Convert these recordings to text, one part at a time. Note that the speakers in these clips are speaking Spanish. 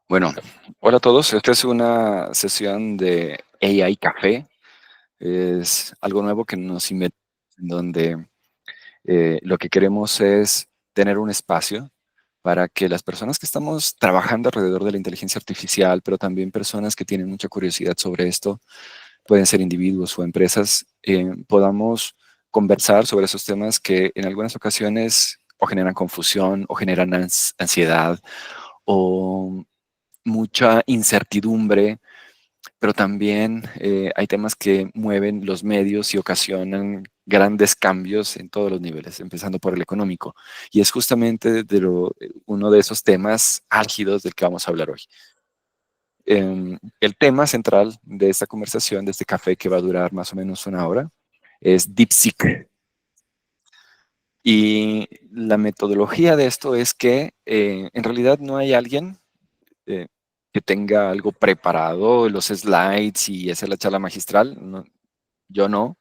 Bueno, hola a todos. Esta es una sesión de AI Café. Es algo nuevo que nos inventamos, en donde lo que queremos es tener un espacio para que las personas que estamos trabajando alrededor de la inteligencia artificial, pero también personas que tienen mucha curiosidad sobre esto, pueden ser individuos o empresas, podamos conversar sobre esos temas que en algunas ocasiones o generan confusión o generan ansiedad o mucha incertidumbre, pero también hay temas que mueven los medios y ocasionan grandes cambios en todos los niveles, empezando por el económico. Y es justamente uno de esos temas álgidos del que vamos a hablar hoy. El tema central de esta conversación, de este café que va a durar más o menos una hora, es DeepSeek. Y la metodología de esto es que en realidad no hay alguien eh, que tenga algo preparado, los slides y hacer la charla magistral. No, yo no. O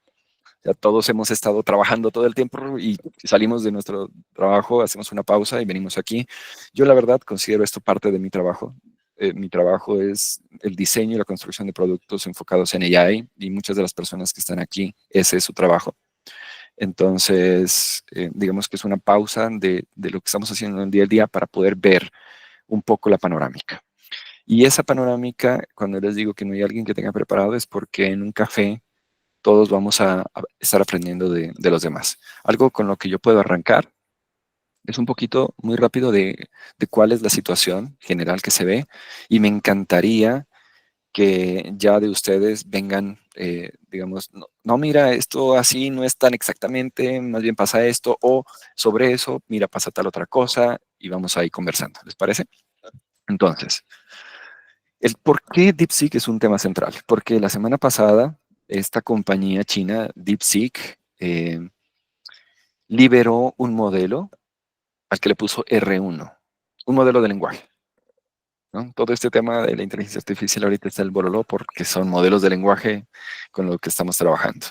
sea, todos hemos estado trabajando todo el tiempo y salimos de nuestro trabajo, hacemos una pausa y venimos aquí. Yo la verdad considero esto parte de mi trabajo. Mi trabajo es el diseño y la construcción de productos enfocados en AI y muchas de las personas que están aquí, ese es su trabajo. Entonces, digamos que es una pausa de lo que estamos haciendo en el día a día para poder ver un poco la panorámica. Y esa panorámica, cuando les digo que no hay alguien que tenga preparado, es porque en un café todos vamos a estar aprendiendo de los demás. Algo con lo que yo puedo arrancar es un poquito muy rápido de cuál es la situación general que se ve y me encantaría que ya de ustedes vengan, digamos, no, no, mira, esto así no es tan exactamente, más bien pasa esto, o sobre eso, mira, pasa tal otra cosa y vamos ahí conversando. ¿Les parece? Entonces, el por qué DeepSeek es un tema central. Porque la semana pasada, esta compañía china, DeepSeek, liberó un modelo al que le puso R1, un modelo de lenguaje. ¿No? Todo este tema de la inteligencia artificial ahorita está el bololo porque son modelos de lenguaje con lo que estamos trabajando.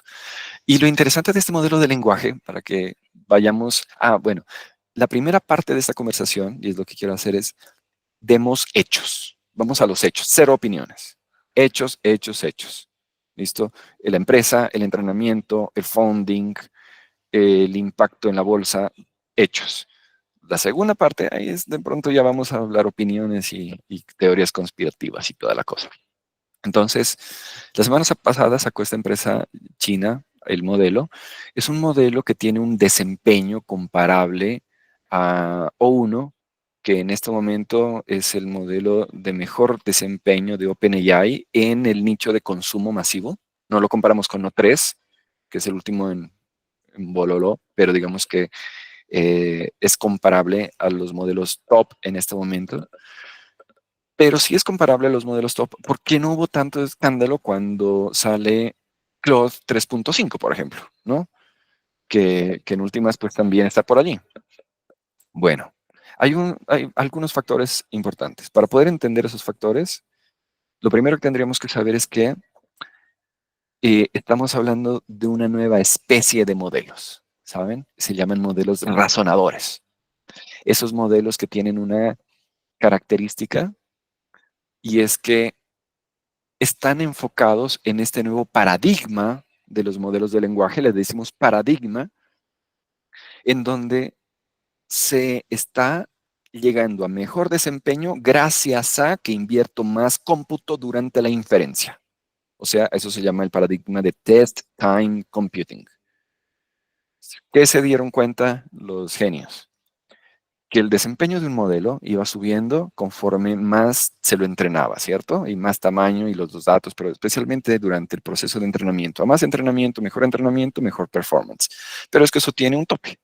Y lo interesante de este modelo de lenguaje, para que vayamos, bueno, la primera parte de esta conversación, y es lo que quiero hacer, es demos hechos. Vamos a los hechos, cero opiniones. Hechos, hechos, hechos. ¿Listo? La empresa, el entrenamiento, el funding, el impacto en la bolsa, hechos. La segunda parte, ahí es de pronto ya vamos a hablar opiniones y teorías conspirativas y toda la cosa. Entonces, la semana pasada sacó esta empresa china el modelo. Es un modelo que tiene un desempeño comparable a O1, que en este momento es el modelo de mejor desempeño de OpenAI en el nicho de consumo masivo. No lo comparamos con O3, que es el último en Bololo, pero digamos que es comparable a los modelos top en este momento. Pero sí es comparable a los modelos top. ¿Por qué no hubo tanto escándalo cuando sale Claude 3.5, por ejemplo? ¿No? Que en últimas pues también está por allí. Bueno, hay algunos factores importantes. Para poder entender esos factores, lo primero que tendríamos que saber es que estamos hablando de una nueva especie de modelos, ¿saben? Se llaman modelos razonadores. Esos modelos que tienen una característica y es que están enfocados en este nuevo paradigma de los modelos de lenguaje, les decimos paradigma, en donde se está llegando a mejor desempeño gracias a que invierto más cómputo durante la inferencia. O sea, eso se llama el paradigma de Test Time Computing. ¿Qué se dieron cuenta los genios? Que el desempeño de un modelo iba subiendo conforme más se lo entrenaba, ¿cierto? Y más tamaño y los dos datos, pero especialmente durante el proceso de entrenamiento. A más entrenamiento, mejor performance. Pero es que eso tiene un tope.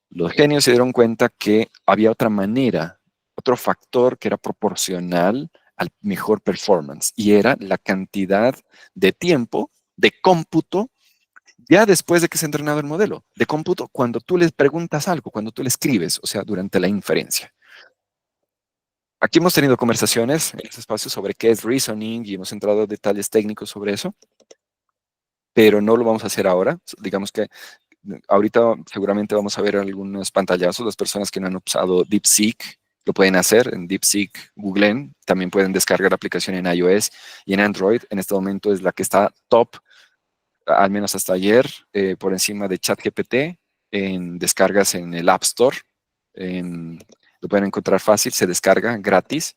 Los genios se dieron cuenta que había otra manera, otro factor que era proporcional al mejor performance y era la cantidad de tiempo de cómputo ya después de que se ha entrenado el modelo de cómputo, cuando tú les preguntas algo, cuando tú le escribes, o sea, durante la inferencia. Aquí hemos tenido conversaciones en este espacio sobre qué es reasoning y hemos entrado a detalles técnicos sobre eso, pero no lo vamos a hacer ahora. Digamos que ahorita seguramente vamos a ver algunos pantallazos, las personas que no han usado DeepSeek. lo pueden hacer en DeepSeek, googlen, también pueden descargar la aplicación en iOS y en Android. En este momento es la que está top, al menos hasta ayer, por encima de ChatGPT, en descargas en el App Store. Lo pueden encontrar fácil, se descarga gratis.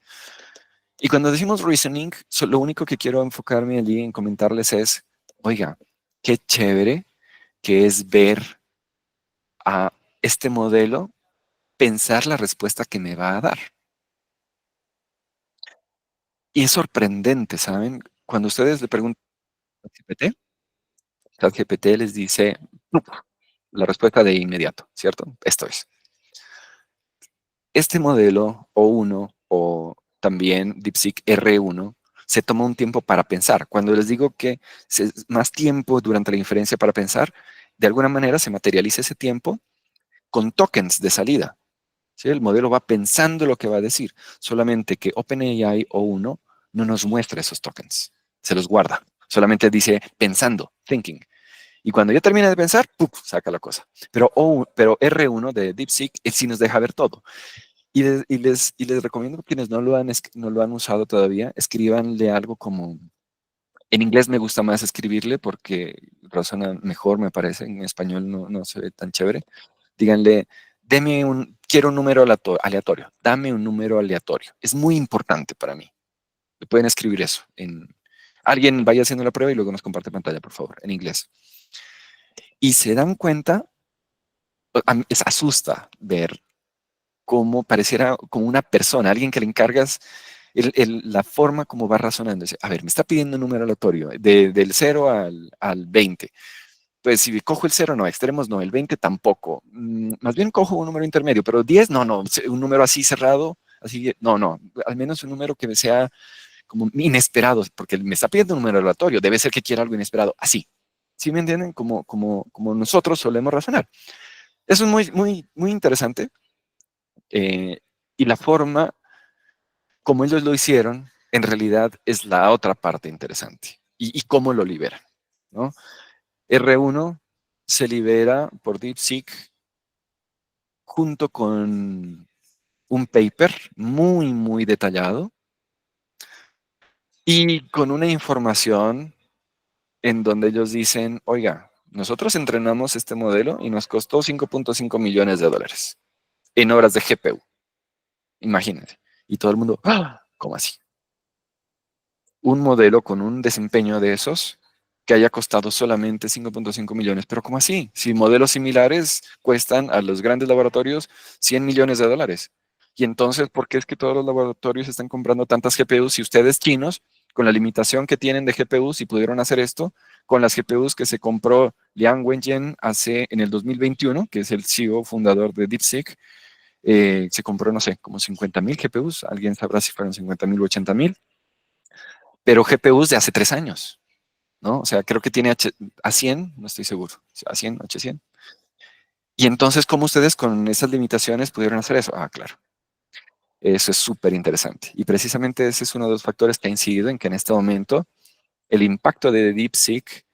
Y cuando decimos reasoning, lo único que quiero enfocarme allí en comentarles es, oiga, qué chévere que es ver a este modelo pensar la respuesta que me va a dar. Y es sorprendente, ¿saben? Cuando ustedes le preguntan a ChatGPT, ChatGPT les dice "Pup", la respuesta de inmediato, ¿cierto? Esto es. Este modelo O1 o también DeepSeek R1 se toma un tiempo para pensar. Cuando les digo que más tiempo durante la inferencia para pensar, de alguna manera se materializa ese tiempo con tokens de salida. ¿Sí? El modelo va pensando lo que va a decir, solamente que OpenAI O1 no nos muestra esos tokens, se los guarda, solamente dice pensando, thinking. Y cuando ya termina de pensar, ¡puf!, saca la cosa. Pero R1 de DeepSeek sí nos deja ver todo. Y les recomiendo a quienes no lo han usado todavía, escríbanle algo como, en inglés me gusta más escribirle porque razona mejor, me parece, en español no se ve tan chévere. Díganle, quiero un número aleatorio, dame un número aleatorio. Es muy importante para mí. Le pueden escribir eso. Alguien vaya haciendo la prueba y luego nos comparte pantalla, por favor, en inglés. Y se dan cuenta, asusta ver cómo pareciera como una persona, alguien que le encargas la forma como va razonando. Dice, a ver, me está pidiendo un número aleatorio del 0 al 20. Pues si cojo el 0, no, extremos no, el 20 tampoco. Más bien cojo un número intermedio, pero 10, no, un número así cerrado, así, no, al menos un número que sea como inesperado, porque me está pidiendo un número aleatorio, debe ser que quiera algo inesperado, así. ¿Sí me entienden? Como nosotros solemos razonar. Eso es muy, muy, muy interesante. eh, y la forma como ellos lo hicieron, en realidad es la otra parte interesante. Y cómo lo liberan, ¿no? R1 se libera por DeepSeek junto con un paper muy, muy detallado y con una información en donde ellos dicen, oiga, nosotros entrenamos este modelo y nos costó 5.5 millones de dólares en horas de GPU. Imagínense. Y todo el mundo, ¡ah! ¿Cómo así? Un modelo con un desempeño de esos que haya costado solamente 5.5 millones. Pero ¿cómo así? Si modelos similares cuestan a los grandes laboratorios 100 millones de dólares. Y entonces, ¿por qué es que todos los laboratorios están comprando tantas GPUs si ustedes chinos, con la limitación que tienen de GPUs, y pudieron hacer esto con las GPUs que se compró Liang Wenjian en el 2021, que es el CEO fundador de DeepSeek, se compró, no sé, como 50.000 GPUs, alguien sabrá si fueron 50.000 o 80.000, pero GPUs de hace 3 años. ¿No? O sea, creo que tiene a 100, no estoy seguro, a 100, 800. Y entonces, ¿cómo ustedes con esas limitaciones pudieron hacer eso? Ah, claro, eso es súper interesante. Y precisamente ese es uno de los factores que ha incidido en que en este momento el impacto de DeepSeek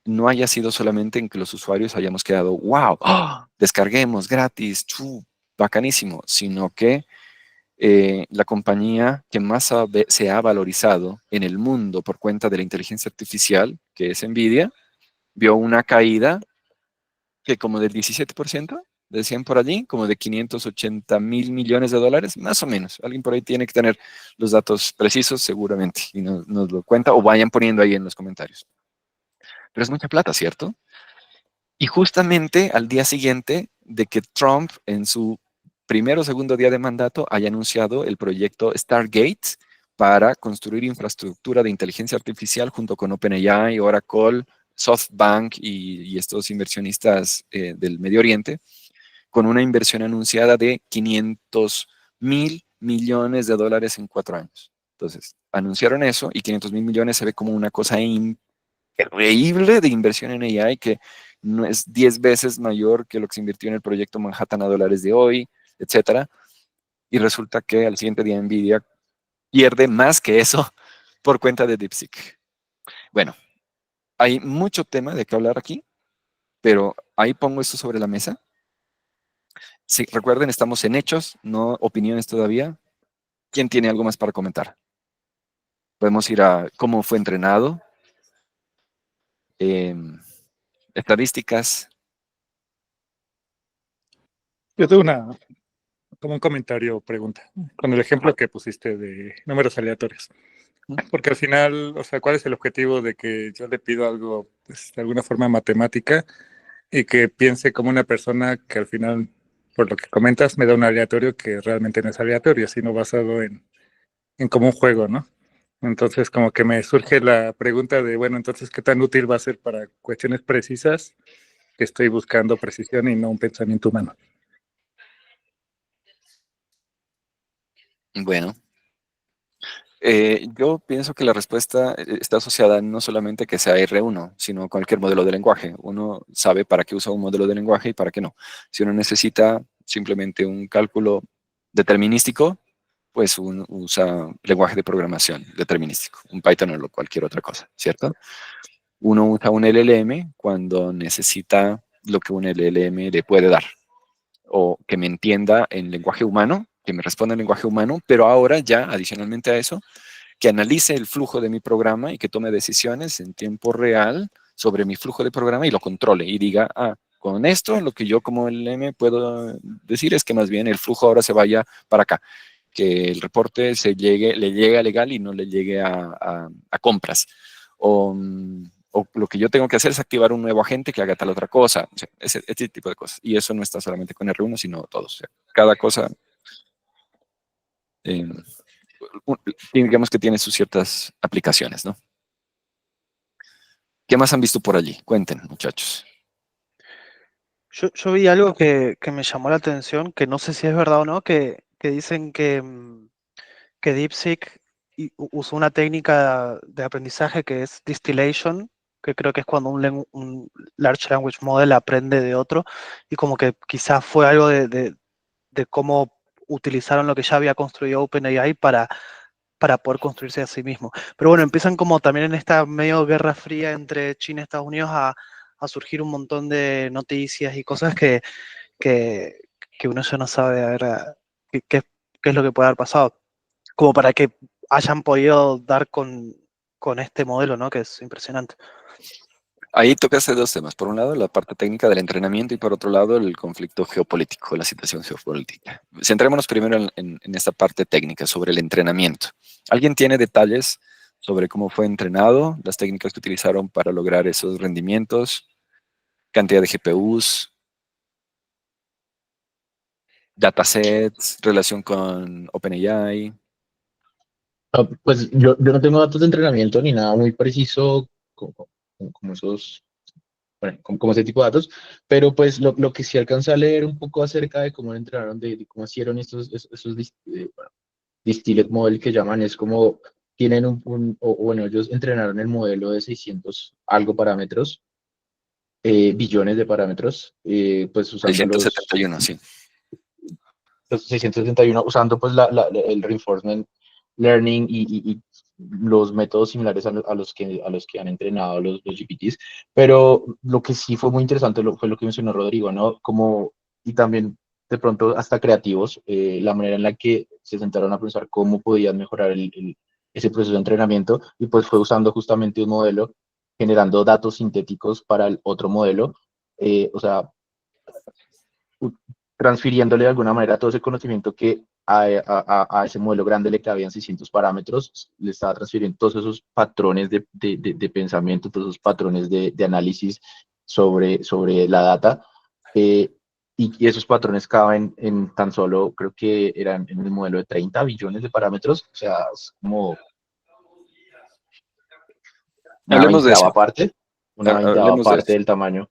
no haya sido solamente en que los usuarios hayamos quedado, wow, ¡oh!, descarguemos gratis, bacanísimo, sino que la compañía que más se ha valorizado en el mundo por cuenta de la inteligencia artificial, que es NVIDIA, vio una caída que como del 17%, decían por allí, como de 580 mil millones de dólares, más o menos. Alguien por ahí tiene que tener los datos precisos seguramente y nos lo cuenta o vayan poniendo ahí en los comentarios. Pero es mucha plata, ¿cierto? Y justamente al día siguiente de que Trump en su primero o segundo día de mandato haya anunciado el proyecto Stargate para construir infraestructura de inteligencia artificial junto con OpenAI, Oracle, SoftBank y estos inversionistas del Medio Oriente, con una inversión anunciada de 500.000 millones de dólares en 4 años. Entonces, anunciaron eso y 500.000 millones se ve como una cosa increíble de inversión en AI que no es 10 veces mayor que lo que se invirtió en el proyecto Manhattan a dólares de hoy, etcétera. Y resulta que al siguiente día Nvidia pierde más que eso por cuenta de DeepSeek. Bueno, hay mucho tema de qué hablar aquí, pero ahí pongo esto sobre la mesa Sí, recuerden, estamos en hechos, no opiniones todavía. ¿Quién tiene algo más para comentar? Podemos ir a cómo fue entrenado, estadísticas. Yo tengo como un comentario o pregunta, con el ejemplo que pusiste de números aleatorios. Porque al final, o sea, ¿cuál es el objetivo de que yo le pido algo, pues, de alguna forma matemática y que piense como una persona que al final, por lo que comentas, me da un aleatorio que realmente no es aleatorio, sino basado en como un juego, ¿no? Entonces, como que me surge la pregunta de, bueno, entonces, ¿qué tan útil va a ser para cuestiones precisas que estoy buscando precisión y no un pensamiento humano? Bueno, yo pienso que la respuesta está asociada no solamente a que sea R1, sino cualquier modelo de lenguaje. Uno sabe para qué usa un modelo de lenguaje y para qué no. Si uno necesita simplemente un cálculo determinístico, pues uno usa lenguaje de programación determinístico, un Python o cualquier otra cosa, ¿cierto? Uno usa un LLM cuando necesita lo que un LLM le puede dar, o que me entienda en lenguaje humano, que me responda en lenguaje humano, pero ahora ya, adicionalmente a eso, que analice el flujo de mi programa y que tome decisiones en tiempo real sobre mi flujo de programa y lo controle y diga, con esto lo que yo como LM puedo decir es que más bien el flujo ahora se vaya para acá, que el reporte le llegue a legal y no le llegue a compras. O lo que yo tengo que hacer es activar un nuevo agente que haga tal otra cosa, o sea, ese tipo de cosas. Y eso no está solamente con R1, sino todos. O sea, cada cosa eh, digamos que tiene sus ciertas aplicaciones, ¿no? ¿Qué más han visto por allí? Cuenten, muchachos. Yo vi algo que me llamó la atención, que no sé si es verdad o no, que dicen que DeepSeek usó una técnica de aprendizaje que es distillation, que creo que es cuando un large language model aprende de otro, y como que quizás fue algo de cómo utilizaron lo que ya había construido OpenAI para poder construirse a sí mismo. Pero bueno, empiezan como también en esta medio guerra fría entre China y Estados Unidos a surgir un montón de noticias y cosas que, que uno ya no sabe a ver qué es lo que puede haber pasado. Como para que hayan podido dar con este modelo, ¿no? Que es impresionante. Ahí tocaste dos temas. Por un lado, la parte técnica del entrenamiento y por otro lado, el conflicto geopolítico, la situación geopolítica. Centrémonos primero en esta parte técnica sobre el entrenamiento. ¿Alguien tiene detalles sobre cómo fue entrenado, las técnicas que utilizaron para lograr esos rendimientos, cantidad de GPUs, datasets, relación con OpenAI? Pues yo no tengo datos de entrenamiento ni nada muy preciso como esos, bueno, como ese tipo de datos, pero pues lo que sí alcancé a leer un poco acerca de cómo entrenaron, de cómo hicieron bueno, distilled model que llaman, es como tienen bueno, ellos entrenaron el modelo de 600 algo parámetros, billones de parámetros, pues usando 671, sí. los 671 usando pues el reinforcement learning y los métodos similares a los que han entrenado los GPTs, pero lo que sí fue muy interesante fue lo que mencionó Rodrigo, ¿no? Como, y también de pronto hasta creativos, la manera en la que se sentaron a pensar cómo podían mejorar ese proceso de entrenamiento, y pues fue usando justamente un modelo, generando datos sintéticos para el otro modelo, o sea, u- transfiriéndole de alguna manera todo ese conocimiento que a ese modelo grande le cabían 600 parámetros, le estaba transfiriendo todos esos patrones de pensamiento, todos esos patrones de análisis sobre la data. eh, y esos patrones caben en tan solo, creo que eran en el modelo de 30 billones de parámetros, o sea, es como una Hablemos de eso. veinteava parte, una veinteava Hablemos de parte eso. del tamaño,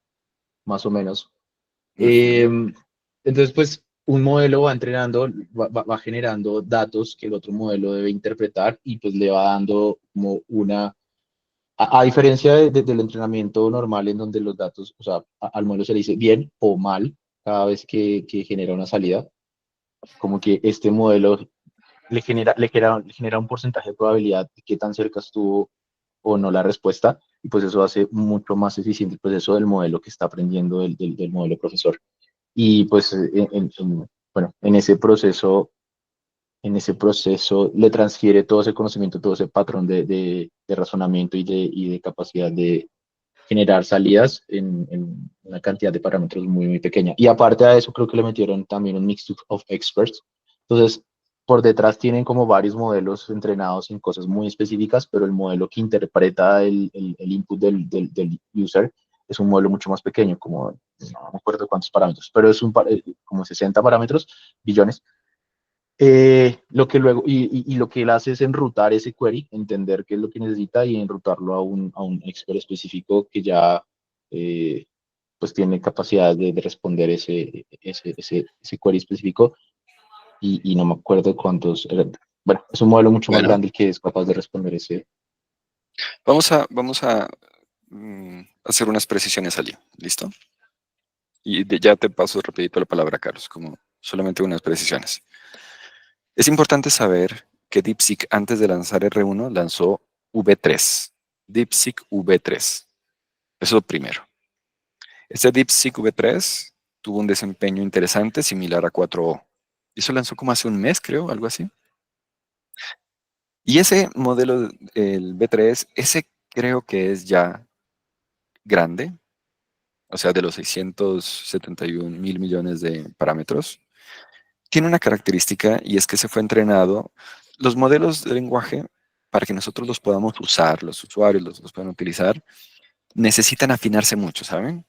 más o menos. Ujú. Eh, entonces, pues, un modelo va entrenando, va generando datos que el otro modelo debe interpretar y pues le va dando como a diferencia del entrenamiento normal en donde los datos, o sea, al modelo se le dice bien o mal cada vez que genera una salida, como que este modelo le genera un porcentaje de probabilidad de qué tan cerca estuvo o no la respuesta, y pues eso hace mucho más eficiente el proceso del modelo que está aprendiendo del modelo profesor. y pues bueno, en ese proceso le transfiere todo ese conocimiento, todo ese patrón de razonamiento y de capacidad de generar salidas en una cantidad de parámetros muy, muy pequeña. Y aparte de eso, creo que le metieron también un mix of experts. Entonces, por detrás tienen como varios modelos entrenados en cosas muy específicas, pero el modelo que interpreta el input del user es un modelo mucho más pequeño, como no me acuerdo cuántos parámetros, pero es como 60 parámetros, billones. Lo que luego, y lo que él hace es enrutar ese query, entender qué es lo que necesita y enrutarlo a un expert específico que ya pues tiene capacidad de responder ese query específico y no me acuerdo cuántos. Bueno, es un modelo mucho más Bueno, grande que es capaz de responder ese. vamos a hacer unas precisiones allí, ¿listo? Y ya te paso rapidito la palabra, Carlos, como solamente unas precisiones. Es importante saber que DeepSeek antes de lanzar R1 lanzó V3, DeepSeek V3. Eso es lo primero. Este DeepSeek V3 tuvo un desempeño interesante, similar a 4O. Eso lanzó como hace un mes, creo, algo así. Y ese modelo, el V3, ese creo que es ya grande, o sea, de los 671 mil millones de parámetros. Tiene una característica y es que se fue entrenado. Los modelos de lenguaje, para que nosotros los podamos usar, los usuarios los puedan utilizar, necesitan afinarse mucho, ¿saben?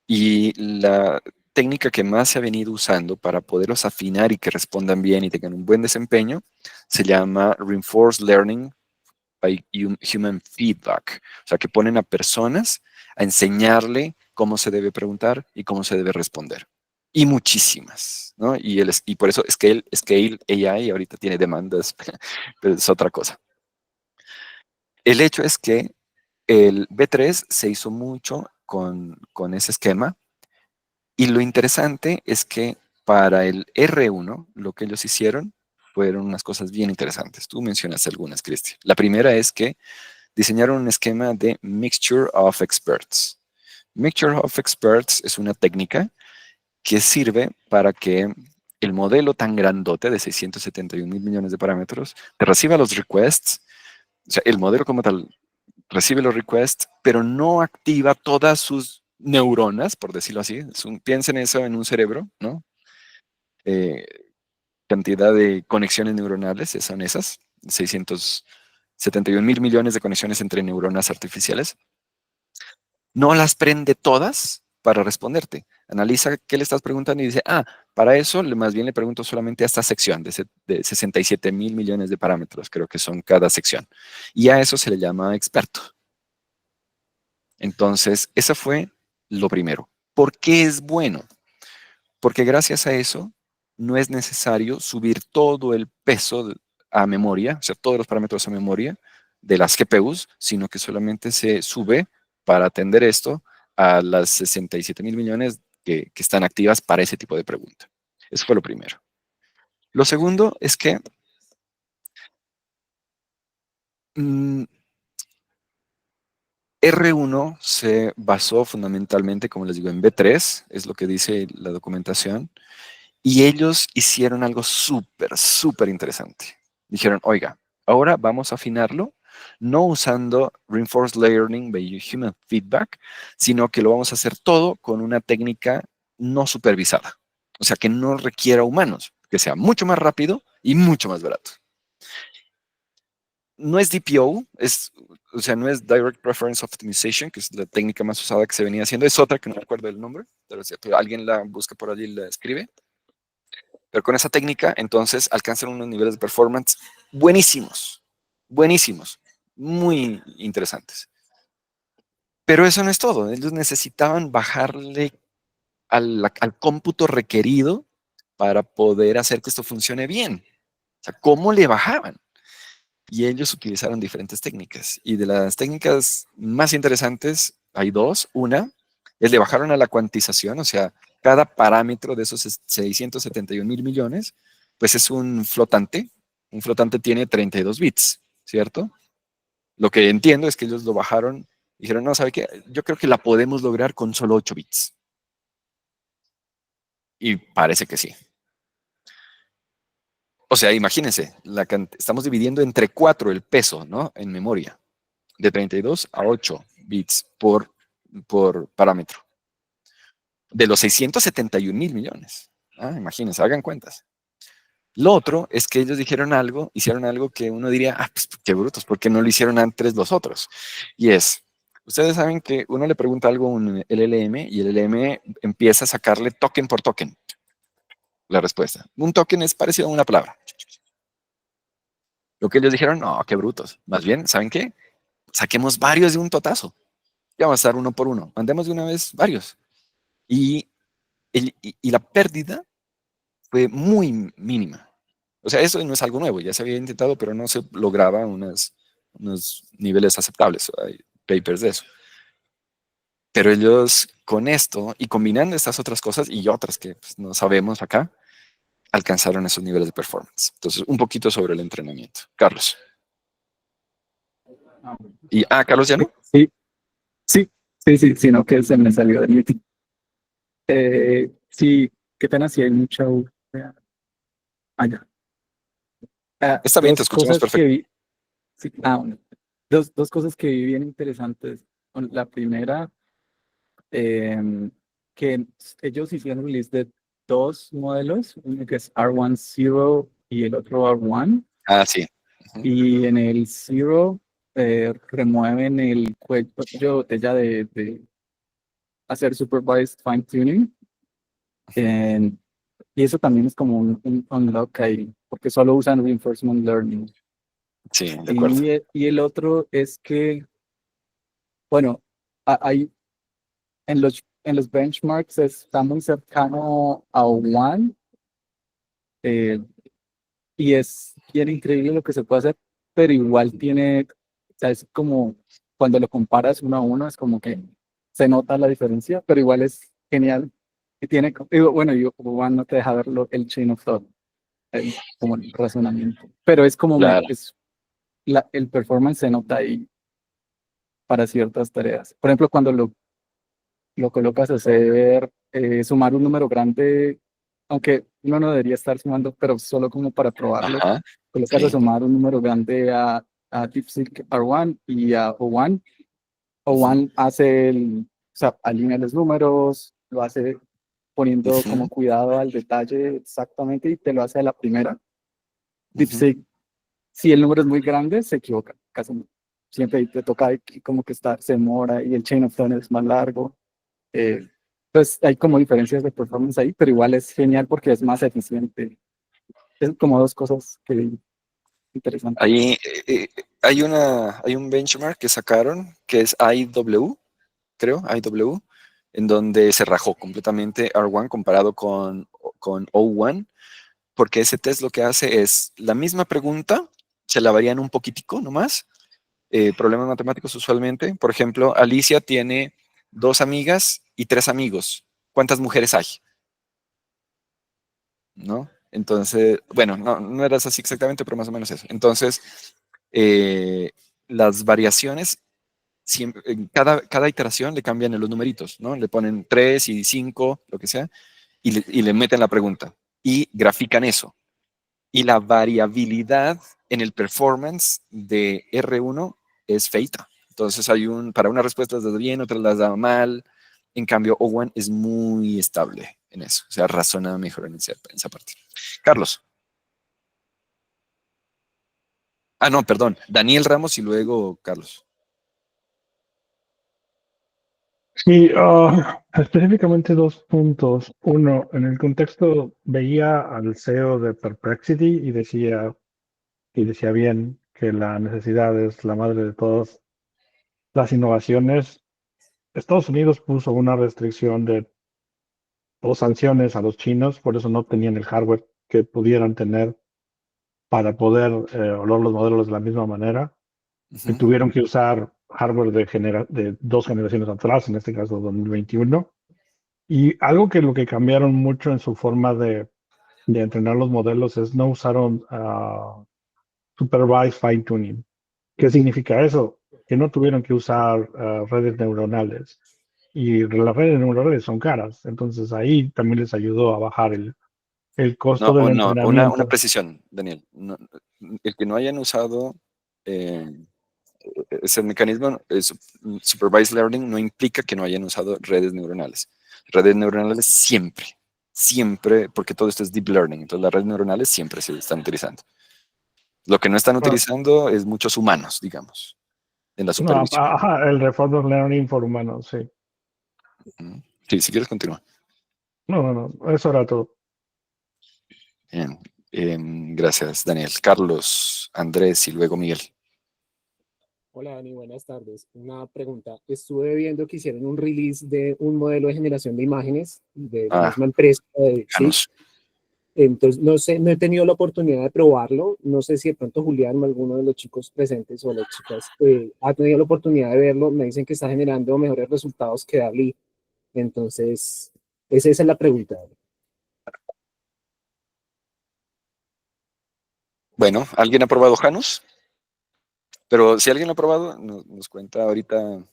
Y la técnica que más se ha venido usando para poderlos afinar y que respondan bien y tengan un buen desempeño se llama Reinforced Learning by Human Feedback. O sea, que ponen a personas a enseñarle cómo se debe preguntar y cómo se debe responder. Y muchísimas, ¿no? Y por eso Scale AI ahorita tiene demandas, pero es otra cosa. El hecho es que el B3 se hizo mucho con ese esquema y lo interesante es que para el R1 lo que ellos hicieron fueron unas cosas bien interesantes. Tú mencionaste algunas, Cristian. La primera es que diseñaron un esquema de Mixture of Experts. Mixture of Experts es una técnica que sirve para que el modelo tan grandote de 671 mil millones de parámetros te reciba los requests, o sea, el modelo como tal recibe los requests, pero no activa todas sus neuronas, por decirlo así. Piensen eso en un cerebro, ¿no? Eh, cantidad de conexiones neuronales, son esas, 671 mil millones de conexiones entre neuronas artificiales. No las prende todas para responderte. Analiza qué le estás preguntando y dice, para eso más bien le pregunto solamente a esta sección de 67 mil millones de parámetros, creo que son cada sección. Y a eso se le llama experto. Entonces, eso fue lo primero. ¿Por qué es bueno? Porque gracias a eso no es necesario subir todo el peso a memoria, o sea, todos los parámetros a memoria de las GPUs, sino que solamente se sube para atender esto a las 67 mil millones que están activas para ese tipo de pregunta. Eso fue lo primero. Lo segundo es que R1 se basó fundamentalmente, como les digo, en B3, es lo que dice la documentación, y ellos hicieron algo súper, súper interesante. Dijeron, oiga, ahora vamos a afinarlo, no usando Reinforced Learning by Human Feedback, sino que lo vamos a hacer todo con una técnica no supervisada. O sea, que no requiera humanos, que sea mucho más rápido y mucho más barato. No es DPO, o sea, no es Direct Preference Optimization, que es la técnica más usada que se venía haciendo, es otra que no recuerdo el nombre, pero alguien la busca por allí y la escribe. Pero con esa técnica, entonces, alcanzan unos niveles de performance buenísimos, buenísimos, muy interesantes. Pero eso no es todo. Ellos necesitaban bajarle al cómputo requerido para poder hacer que esto funcione bien. O sea, ¿cómo le bajaban? Y ellos utilizaron diferentes técnicas. Y de las técnicas más interesantes, hay dos. Una es le bajaron a la cuantización, o sea, cada parámetro de esos 671 mil millones, pues es un flotante. Un flotante tiene 32 bits, ¿cierto? Lo que entiendo es que ellos lo bajaron y dijeron, no, ¿sabe qué? Yo creo que la podemos lograr con solo 8 bits. Y parece que sí. O sea, imagínense, estamos dividiendo entre 4 el peso, ¿no? En memoria, de 32 a 8 bits por parámetro, de los 671,000 millones. Imagínense, hagan cuentas. Lo otro es que ellos hicieron algo que uno diría, pues qué brutos, ¿por qué no lo hicieron antes los otros? Y ustedes saben que uno le pregunta algo a un LLM y el LLM empieza a sacarle token por token la respuesta. Un token es parecido a una palabra. Lo que ellos dijeron, no, qué brutos. Más bien, ¿saben qué? Saquemos varios de un totazo. Ya vamos a estar uno por uno. Mandemos de una vez varios. Y la pérdida fue muy mínima. O sea, eso no es algo nuevo. Ya se había intentado, pero no se lograba unos niveles aceptables. Hay papers de eso. Pero ellos con esto y combinando estas otras cosas y otras que pues, no sabemos acá, alcanzaron esos niveles de performance. Entonces, un poquito sobre el entrenamiento. Carlos. Carlos, ¿ya no? Sí, no que se me salió del meeting. Sí, qué pena si hay mucha allá. Está bien, te escuchamos perfecto. Bueno. Dos cosas que vi bien interesantes. La primera, que ellos hicieron un release de 2 modelos, uno que es R10 y el otro R1. Sí. Y en el Zero remueven el cuello de botella de hacer supervised fine tuning. Y eso también es como un unlock ahí, porque solo usan reinforcement learning. Sí, de acuerdo. Y el otro es que, bueno, hay en los benchmarks está muy cercano a One, y es bien increíble lo que se puede hacer, pero igual tiene, o sea, es como cuando lo comparas uno a uno, es como que se nota la diferencia, pero igual es genial. Y tiene, bueno, One no te deja ver el chain of thought, como el razonamiento, pero es como Claro. el performance se nota ahí para ciertas tareas. Por ejemplo, cuando lo colocas a hacer sumar un número grande, aunque uno no debería estar sumando, pero solo como para probarlo, colocas a sumar un número grande a DeepSeek R1 y a O1. O1 hace o sea, alinea los números, lo hace poniendo como cuidado al detalle exactamente y te lo hace a la primera. DeepSeek, si el número es muy grande, se equivoca, casi siempre te toca como que se demora y el chain of thought es más largo. Pues hay como diferencias de performance ahí, pero igual es genial porque es más eficiente. Es como dos cosas que interesantes. Ahí hay un benchmark que sacaron que es IW, creo, IW, en donde se rajó completamente R1 comparado con O1, porque ese test lo que hace es la misma pregunta, se la varían un poquitico nomás, problemas matemáticos usualmente. Por ejemplo, Alicia tiene 2 amigas y 3 amigos. ¿Cuántas mujeres hay? ¿No? Entonces, bueno, no eras así exactamente, pero más o menos eso. Entonces, las variaciones, siempre, en cada iteración le cambian los numeritos, ¿no? Le ponen 3 y 5, lo que sea, y le meten la pregunta. Y grafican eso. Y la variabilidad en el performance de R1 es feita. Entonces, para unas respuestas las da bien, otras las da mal. En cambio, O1 es muy estable en eso. O sea, razona mejor en esa parte. Carlos. No, perdón. Daniel Ramos y luego Carlos. Sí, específicamente 2 puntos. Uno, en el contexto veía al CEO de Perplexity y decía bien que la necesidad es la madre de todas las innovaciones. Estados Unidos puso una restricción o sanciones a los chinos, por eso no tenían el hardware que pudieran tener para poder oler los modelos de la misma manera. Y tuvieron que usar hardware de 2 generaciones atrás, en este caso 2021. Y algo que lo que cambiaron mucho en su forma de entrenar los modelos es no usaron supervised fine tuning. ¿Qué significa eso? Que no tuvieron que usar redes neuronales. y las redes neuronales son caras. Entonces ahí también les ayudó a bajar el costo No, del una entrenamiento. precisión, Daniel. El que no hayan usado ese mecanismo, supervised learning, no implica que no hayan usado redes neuronales. Redes neuronales siempre, porque todo esto es deep learning, entonces las redes neuronales siempre se están utilizando. Lo que no están utilizando es muchos humanos, digamos, en la No, supervisión. ajá, el reinforcement learning por humanos, sí. Sí, si quieres continúa. No, eso era todo. Bien. Gracias, Daniel. Carlos, Andrés y luego Miguel. Hola Dani, buenas tardes. Una pregunta. Estuve viendo que hicieron un release de un modelo de generación de imágenes de la misma empresa de DeepSeek. Janus. Entonces, no sé, no he tenido la oportunidad de probarlo. No sé si de pronto Julián o alguno de los chicos presentes o las chicas ha tenido la oportunidad de verlo. Me dicen que está generando mejores resultados que DALL-E. Entonces, esa es la pregunta. Bueno, ¿alguien ha probado Janus? Pero si alguien lo ha probado, nos cuenta ahorita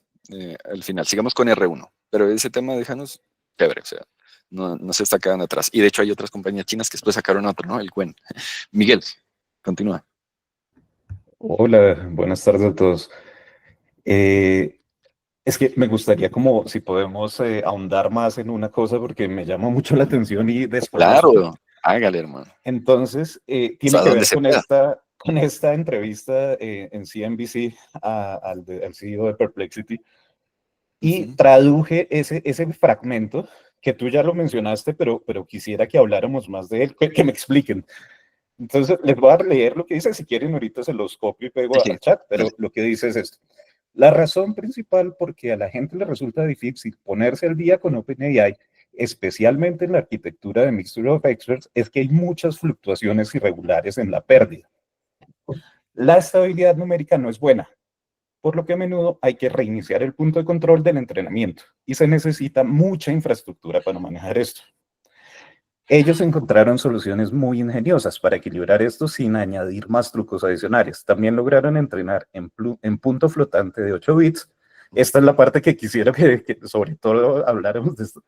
al final. Sigamos con R1. Pero ese tema de Janus, chévere, o sea, no se está quedando atrás. Y de hecho hay otras compañías chinas que después sacaron otro, ¿no? El Qwen. Miguel, continúa. Hola, buenas tardes a todos. Es que me gustaría como si podemos ahondar más en una cosa porque me llama mucho la atención y desconozco. Claro, hágale, hermano. Entonces, tiene que ver con esta entrevista en CNBC al CEO de Perplexity y traduje ese fragmento que tú ya lo mencionaste, pero quisiera que habláramos más de él, que me expliquen. Entonces, les voy a leer lo que dice, si quieren ahorita se los copio y pego al chat, pero lo que dice es esto. La razón principal porque a la gente le resulta difícil ponerse al día con OpenAI, especialmente en la arquitectura de Mixture of Experts, es que hay muchas fluctuaciones irregulares en la pérdida. La estabilidad numérica no es buena, por lo que a menudo hay que reiniciar el punto de control del entrenamiento y se necesita mucha infraestructura para manejar esto. Ellos encontraron soluciones muy ingeniosas para equilibrar esto sin añadir más trucos adicionales. También lograron entrenar en punto flotante de 8 bits. Esta es la parte que quisiera que sobre todo habláramos de esto.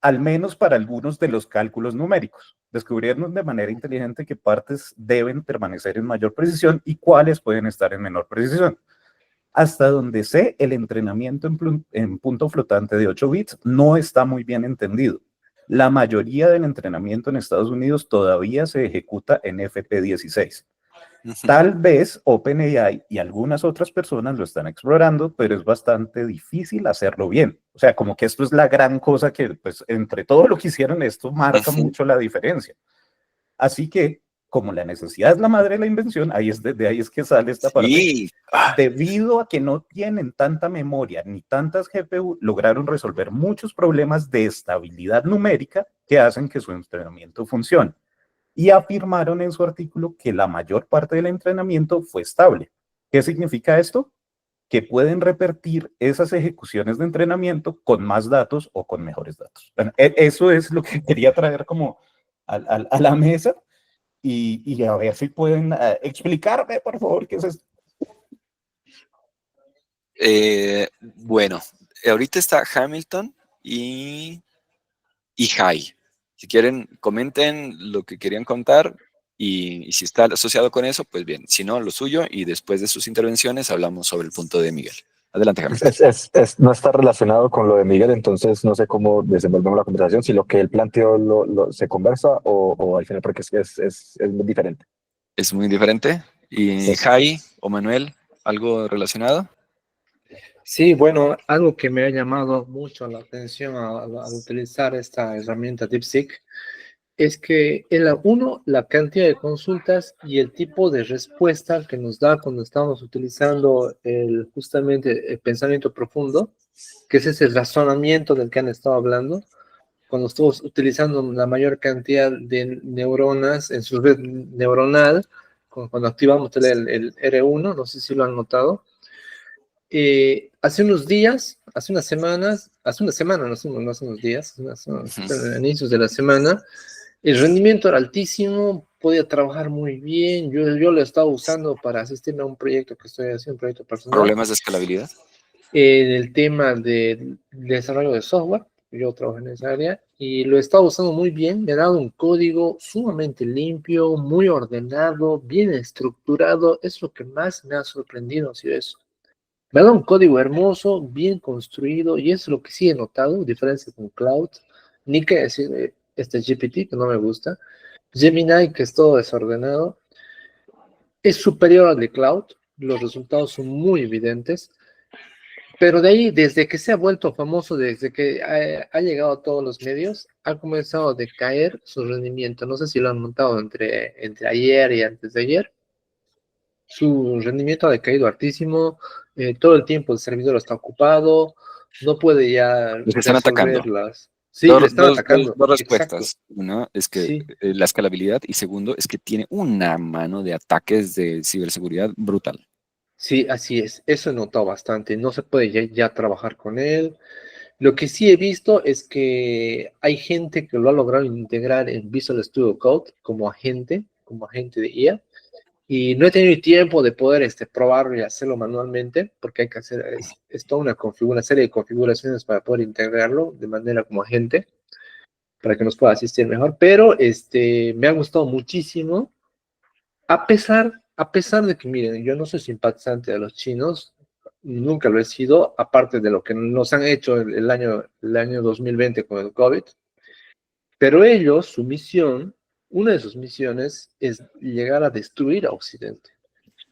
Al menos para algunos de los cálculos numéricos. Descubrieron de manera inteligente qué partes deben permanecer en mayor precisión y cuáles pueden estar en menor precisión. Hasta donde sé, el entrenamiento en punto flotante de 8 bits no está muy bien entendido. La mayoría del entrenamiento en Estados Unidos todavía se ejecuta en FP16. Tal vez OpenAI y algunas otras personas lo están explorando, pero es bastante difícil hacerlo bien. O sea, como que esto es la gran cosa que, pues, entre todo lo que hicieron, esto marca mucho la diferencia. Así que, como la necesidad es la madre de la invención, de ahí es que sale esta parte. Debido a que no tienen tanta memoria ni tantas GPU, lograron resolver muchos problemas de estabilidad numérica que hacen que su entrenamiento funcione. Y afirmaron en su artículo que la mayor parte del entrenamiento fue estable. ¿Qué significa esto? Que pueden repetir esas ejecuciones de entrenamiento con más datos o con mejores datos. Bueno, eso es lo que quería traer como a la mesa y a ver si pueden explicarme, por favor, qué es esto. Bueno, ahorita está Hamilton y High. Si quieren, comenten lo que querían contar y si está asociado con eso, pues bien. Si no, lo suyo y después de sus intervenciones hablamos sobre el punto de Miguel. Adelante, Hamilton. No está relacionado con lo de Miguel, entonces no sé cómo desenvolvemos la conversación, si lo que él planteó se conversa o al final, porque es muy diferente. Es muy diferente. ¿Y Jai o Manuel, algo relacionado? Sí, bueno, algo que me ha llamado mucho la atención al utilizar esta herramienta DeepSeek es que la cantidad de consultas y el tipo de respuesta que nos da cuando estamos utilizando justamente el pensamiento profundo, que es ese razonamiento del que han estado hablando, cuando estamos utilizando la mayor cantidad de neuronas en su red neuronal, cuando activamos el R1, no sé si lo han notado. Hace unos días, hace una semana, no hace unos días, a inicios de la semana, el rendimiento era altísimo, podía trabajar muy bien. Yo lo he estado usando para asistirme a un proyecto que estoy haciendo, un proyecto personal. ¿Problemas de escalabilidad? en el tema de desarrollo de software. Yo trabajo en esa área y lo he estado usando muy bien. Me ha dado un código sumamente limpio, muy ordenado, bien estructurado. Es lo que más me ha sorprendido, ha sido eso. Me ha dado un código hermoso, bien construido, y es lo que sí he notado, diferencia con Cloud. Ni que decir este GPT, que no me gusta. Gemini, que es todo desordenado. Es superior al de Cloud. Los resultados son muy evidentes. Pero de ahí, desde que se ha vuelto famoso, desde que ha llegado a todos los medios, ha comenzado a decaer su rendimiento. No sé si lo han notado entre ayer y antes de ayer. Su rendimiento ha decaído hartísimo. Todo el tiempo el servidor está ocupado. No puede ya Los están atacando. resolver las... Sí, le están atacando. Dos Exacto. respuestas. Una es que Sí. la escalabilidad, y segundo es que tiene una mano de ataques de ciberseguridad brutal. Sí, así es. Eso he notado bastante. No se puede ya trabajar con él. Lo que sí he visto es que hay gente que lo ha logrado integrar en Visual Studio Code como agente de IA. Y no he tenido tiempo de poder probarlo y hacerlo manualmente, porque hay que hacer, es toda una serie de configuraciones para poder integrarlo de manera como agente, para que nos pueda asistir mejor. Pero me ha gustado muchísimo, a pesar de que, miren, yo no soy simpatizante de los chinos, nunca lo he sido, aparte de lo que nos han hecho el año 2020 con el COVID, pero ellos, una de sus misiones es llegar a destruir a Occidente.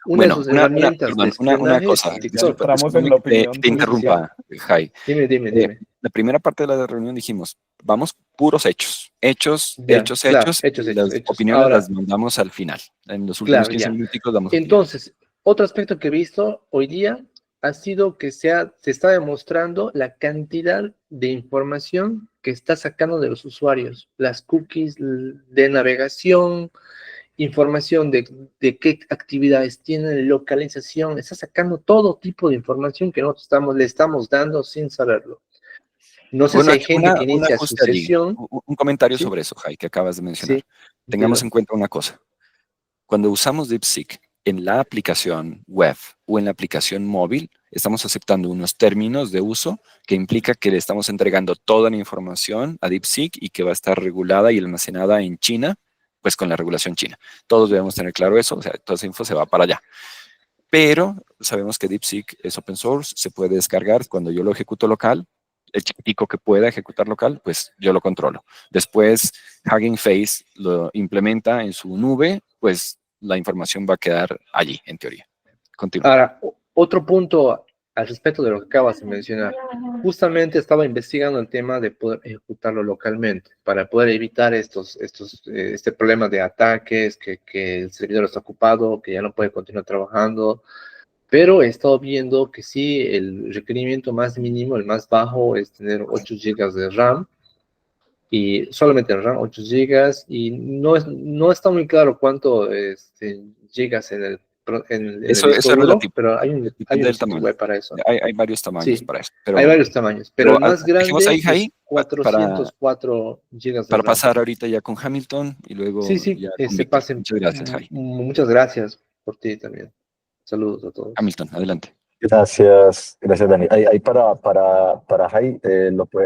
Una de Bueno, sus herramientas de una espionaje cosa, es disculpa, entramos en la opinión que te interrumpa, Jai. Dime. La primera parte de la reunión dijimos, vamos puros hechos, hechos, Ya, hechos, claro, hechos, hechos, y hechos, las hechos. opiniones Ahora, las mandamos al final. En los últimos claro, 15 ya. minuticos damos opinión. Entonces, otro aspecto que he visto hoy día ha sido que se está demostrando la cantidad de información que está sacando de los usuarios, las cookies de navegación, información de qué actividades tienen, localización, está sacando todo tipo de información que nosotros le estamos dando sin saberlo. No sé si Bueno, hay gente que un inicia su ajuste allí, sesión. un comentario ¿Sí? sobre eso, Jai, que acabas de mencionar. Sí, Tengamos dilo. en cuenta una cosa. Cuando usamos DeepSeek en la aplicación web o en la aplicación móvil, estamos aceptando unos términos de uso que implica que le estamos entregando toda la información a DeepSeek y que va a estar regulada y almacenada en China, pues con la regulación china. Todos debemos tener claro eso, o sea, toda esa info se va para allá. Pero sabemos que DeepSeek es open source, se puede descargar. Cuando yo lo ejecuto local, el chiquitico que pueda ejecutar local, pues yo lo controlo. Después, Hugging Face lo implementa en su nube, pues la información va a quedar allí, en teoría. Continúa. Ahora, otro punto al respecto de lo que acabas de mencionar. Justamente estaba investigando el tema de poder ejecutarlo localmente para poder evitar este problema de ataques, que el servidor está ocupado, que ya no puede continuar trabajando. Pero he estado viendo que sí, el requerimiento más mínimo, el más bajo, es tener 8 GB de RAM. Y solamente RAM 8 GB. Y no está muy claro cuánto gigas en el Eso disco es duro, relativo. pero hay un Depende del sitio tamaño. web para eso. Hay varios tamaños Sí, para eso. hay varios tamaños, pero el más Dejemos ahí, grande Jai, es 404 GB de para RAM. pasar ahorita ya con Hamilton y luego Sí, ya con se Víctor. pasen. Muchas gracias, Jai. Muchas gracias por ti también. Saludos a todos. Hamilton, adelante. Gracias, Dani. Ahí para Jai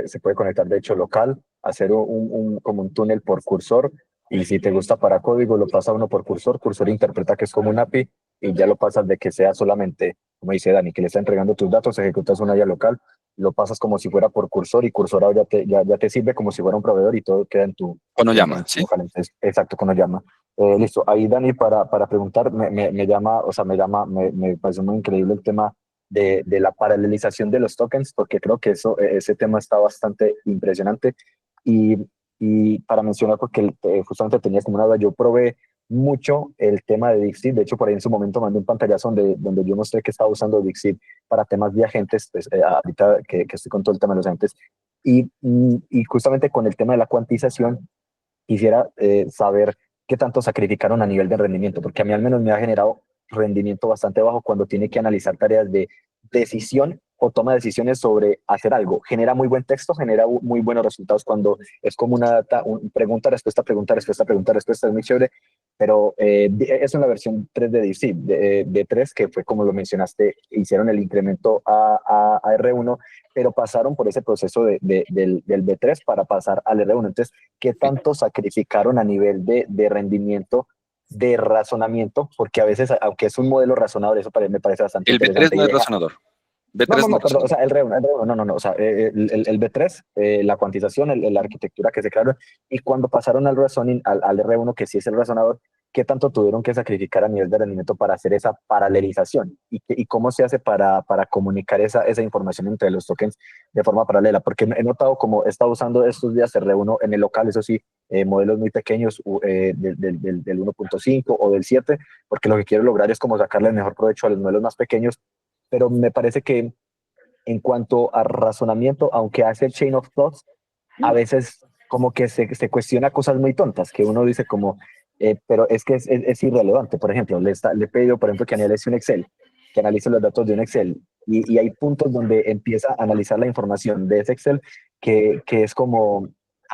se puede conectar de hecho local, hacer como un túnel por cursor, y si te gusta para código lo pasa uno por cursor interpreta que es como un API y ya lo pasas de que sea solamente, como dice Dani, que le está entregando tus datos, ejecutas una IA local, lo pasas como si fuera por cursor y cursor ahora ya te sirve como si fuera un proveedor y todo queda en tu... Cuando llama, ¿sí? Local. Entonces, exacto, cuando llama. Listo, ahí Dani para preguntar, me parece muy increíble el tema de la paralelización de los tokens, porque creo que ese tema está bastante impresionante. Y para mencionar, porque justamente tenía como una duda, yo probé mucho el tema de DeepSeek. De hecho, por ahí en su momento mandé un pantallazo donde yo mostré que estaba usando DeepSeek para temas de agentes, pues, ahorita que estoy con todo el tema de los agentes. Y justamente con el tema de la cuantización, quisiera saber qué tanto sacrificaron a nivel de rendimiento, porque a mí al menos me ha generado rendimiento bastante bajo cuando tiene que analizar tareas de decisión o toma de decisiones sobre hacer algo. Genera muy buen texto, genera muy buenos resultados cuando es como una data, pregunta, respuesta, pregunta, respuesta, pregunta, respuesta, es muy chévere, pero es una versión 3 de DeepSeek, de 3, que fue como lo mencionaste, hicieron el incremento a R1, pero pasaron por ese proceso del B3 para pasar al R1. Entonces, ¿qué tanto sacrificaron a nivel de rendimiento, de razonamiento? Porque a veces, aunque es un modelo razonador, eso me parece bastante El B3 interesante. no es razonador. No, B3 no, no no, es perdón, o razonador. sea, el R1, no, no, no, o sea, el B3, la cuantización, la arquitectura que se crearon, y cuando pasaron al reasoning, al R1, que sí es el razonador, ¿qué tanto tuvieron que sacrificar a nivel de rendimiento para hacer esa paralelización? ¿Y cómo se hace para comunicar esa información entre los tokens de forma paralela? Porque he notado como he estado usando estos días R1 en el local, eso sí, modelos muy pequeños del 1.5 o del 7, porque lo que quiero lograr es como sacarle el mejor provecho a los modelos más pequeños, pero me parece que en cuanto a razonamiento, aunque hace chain of thoughts, a veces como que se cuestiona cosas muy tontas, que uno dice como, pero es que es irrelevante. Por ejemplo, le he pedido, por ejemplo, que analice un Excel, que analice los datos de un Excel, y hay puntos donde empieza a analizar la información de ese Excel que es como,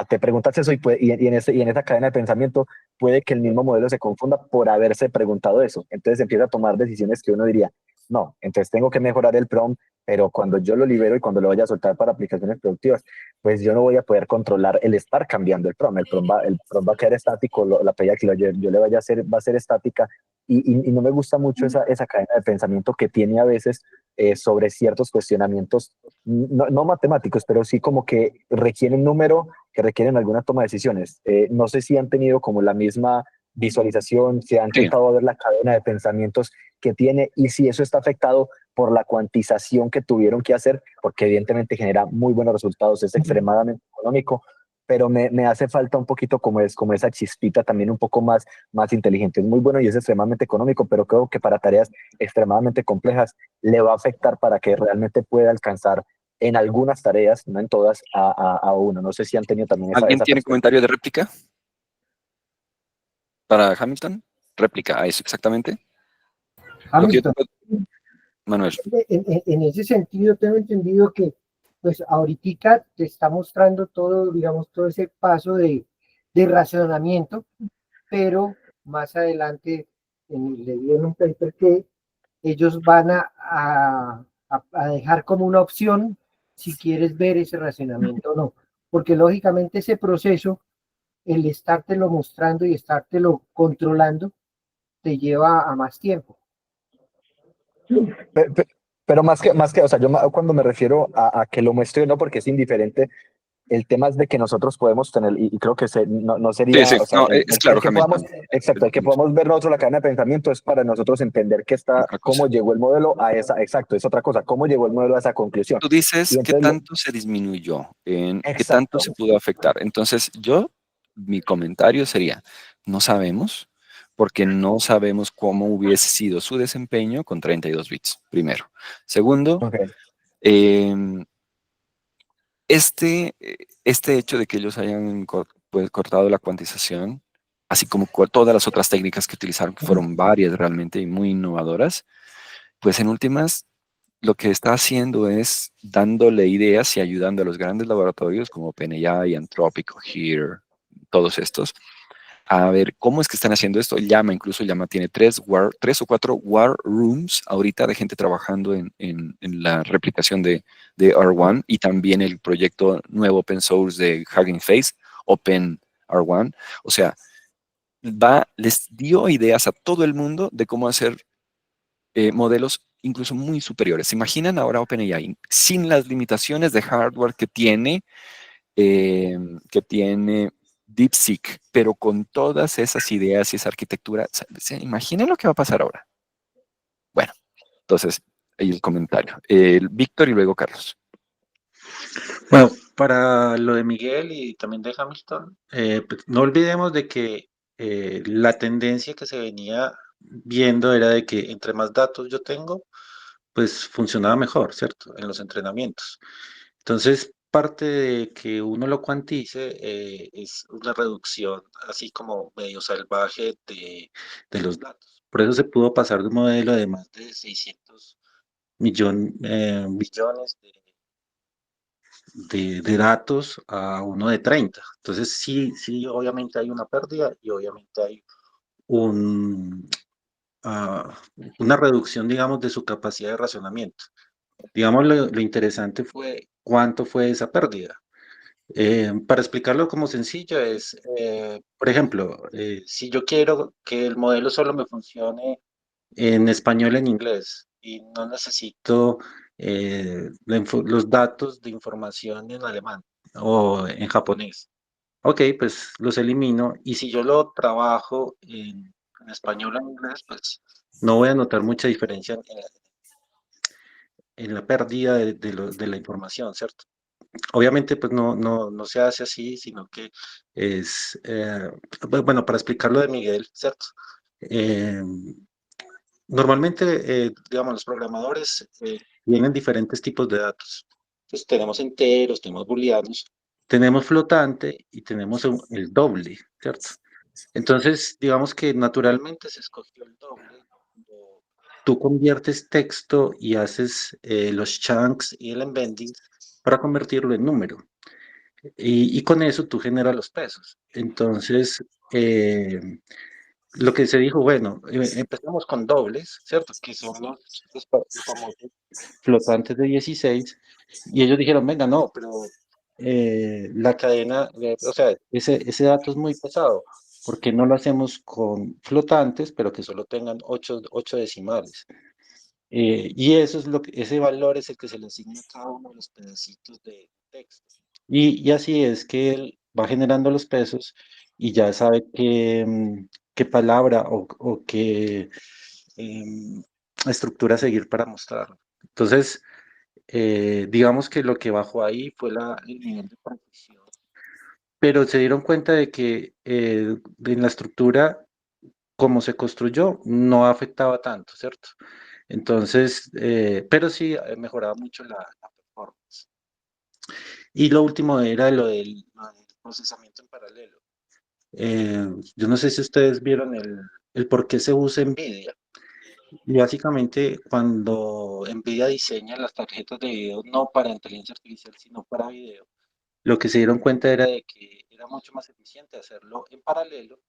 te preguntas eso y en esa cadena de pensamiento puede que el mismo modelo se confunda por haberse preguntado eso. Entonces empieza a tomar decisiones que uno diría, no, entonces tengo que mejorar el prompt, pero cuando yo lo libero y cuando lo vaya a soltar para aplicaciones productivas, pues yo no voy a poder controlar el estar cambiando el prompt. El prompt va a quedar estático, la pedida que yo le vaya a hacer va a ser estática, y no me gusta mucho esa cadena de pensamiento que tiene a veces sobre ciertos cuestionamientos, no matemáticos, pero sí como que requieren número, que requieren alguna toma de decisiones. No sé si han tenido como la misma visualización, si han Sí. intentado ver la cadena de pensamientos que tiene y si eso está afectado por la cuantización que tuvieron que hacer, porque evidentemente genera muy buenos resultados, es extremadamente económico, pero me hace falta un poquito como esa chispita también un poco más inteligente. Es muy bueno y es extremadamente económico, pero creo que para tareas extremadamente complejas le va a afectar para que realmente pueda alcanzar en algunas tareas, no en todas, a uno. No sé si han tenido también ¿Alguien esa tiene perspectiva. comentario de réplica para Hamilton? Réplica a eso exactamente. Lo que yo te Hamilton, puedo- Manuel. en ese sentido tengo entendido que pues ahorita te está mostrando todo, digamos, todo ese paso de razonamiento, pero más adelante le dieron un paper que ellos van a dejar como una opción si quieres ver ese razonamiento o no, porque lógicamente ese proceso, el estártelo mostrando y estártelo controlando, te lleva a más tiempo. Pero más que, o sea, cuando me refiero a que lo muestre, no porque es indiferente, el tema es de que nosotros podemos tener, y creo que no Sí, sería, sí, o sea, no, es claro, que podamos, Hamilton. exacto, el que podamos ver nosotros la cadena de pensamiento es para nosotros entender Otra cómo cosa. llegó el modelo a esa, exacto, es otra cosa, cómo llegó el modelo a esa conclusión. Tú dices Y qué entonces, tanto se disminuyó, qué tanto exacto, se pudo afectar. Entonces, mi comentario sería, no sabemos, porque no sabemos cómo hubiese sido su desempeño con 32 bits, primero. Segundo, ok. em, este hecho de que ellos hayan pues, cortado la cuantización, así como todas las otras técnicas que utilizaron, que fueron varias realmente y muy innovadoras, pues en últimas lo que está haciendo es dándole ideas y ayudando a los grandes laboratorios como OpenAI, Anthropic, Here, todos estos, a ver cómo es que están haciendo esto. Incluso Llama tiene tres o cuatro war rooms ahorita de gente trabajando en la replicación de R1 y también el proyecto nuevo open source de Hugging Face, Open R1. O sea, les dio ideas a todo el mundo de cómo hacer modelos incluso muy superiores. ¿Se imaginan ahora OpenAI sin las limitaciones de hardware que tiene DeepSeek, pero con todas esas ideas y esa arquitectura? ¿Se imaginan lo que va a pasar ahora? Bueno, entonces, ahí el comentario. Víctor y luego Carlos. Bueno, para lo de Miguel y también de Hamilton, pues, no olvidemos de que la tendencia que se venía viendo era de que entre más datos yo tengo, pues funcionaba mejor, ¿cierto? En los entrenamientos. Entonces, parte de que uno lo cuantice es una reducción así como medio salvaje de los datos. Por eso se pudo pasar de un modelo de más de 600 billones de datos a uno de 30. Entonces, sí, obviamente hay una pérdida y obviamente hay un, una reducción, digamos, de su capacidad de razonamiento. Digamos, lo interesante fue cuánto fue esa pérdida. Para explicarlo como sencillo es, por ejemplo, si yo quiero que el modelo solo me funcione en español, en inglés, y no necesito los datos de información en alemán o en japonés. Ok, pues los elimino y si yo lo trabajo en español o en inglés, pues no voy a notar mucha diferencia en la pérdida de la información, ¿cierto? Obviamente, pues no se hace así, sino que es, bueno, para explicarlo de Miguel, ¿cierto? Eh, Normalmente, digamos, los programadores tienen diferentes tipos de datos. Entonces, tenemos enteros, tenemos booleanos, tenemos flotante y tenemos el doble, ¿cierto? Entonces, digamos que naturalmente se escogió el doble. Cuando tú conviertes texto y haces los chunks y el embedding para convertirlo en número. Y con eso tú generas los pesos. Entonces, lo que se dijo, bueno, empezamos con dobles, ¿cierto? Que son los famosos flotantes de 16, y ellos dijeron, venga, no, pero la cadena, o sea, ese dato es muy pesado, ¿por qué no lo hacemos con flotantes, pero que solo tengan 8 decimales? Y eso es ese valor es el que se le asigna a cada uno de los pedacitos de texto. Y así es que él va generando los pesos y ya sabe qué palabra o qué estructura seguir para mostrarlo. Entonces, digamos que lo que bajó ahí fue el nivel de precisión, pero se dieron cuenta de que en la estructura, como se construyó, no afectaba tanto, ¿cierto? Entonces, pero sí mejoraba mucho la performance. Y lo último era lo del procesamiento en paralelo. Yo no sé si ustedes vieron el por qué se usa NVIDIA. Y básicamente, cuando NVIDIA diseña las tarjetas de video, no para inteligencia artificial, sino para video, lo que se dieron cuenta era de que era mucho más eficiente hacerlo en paralelo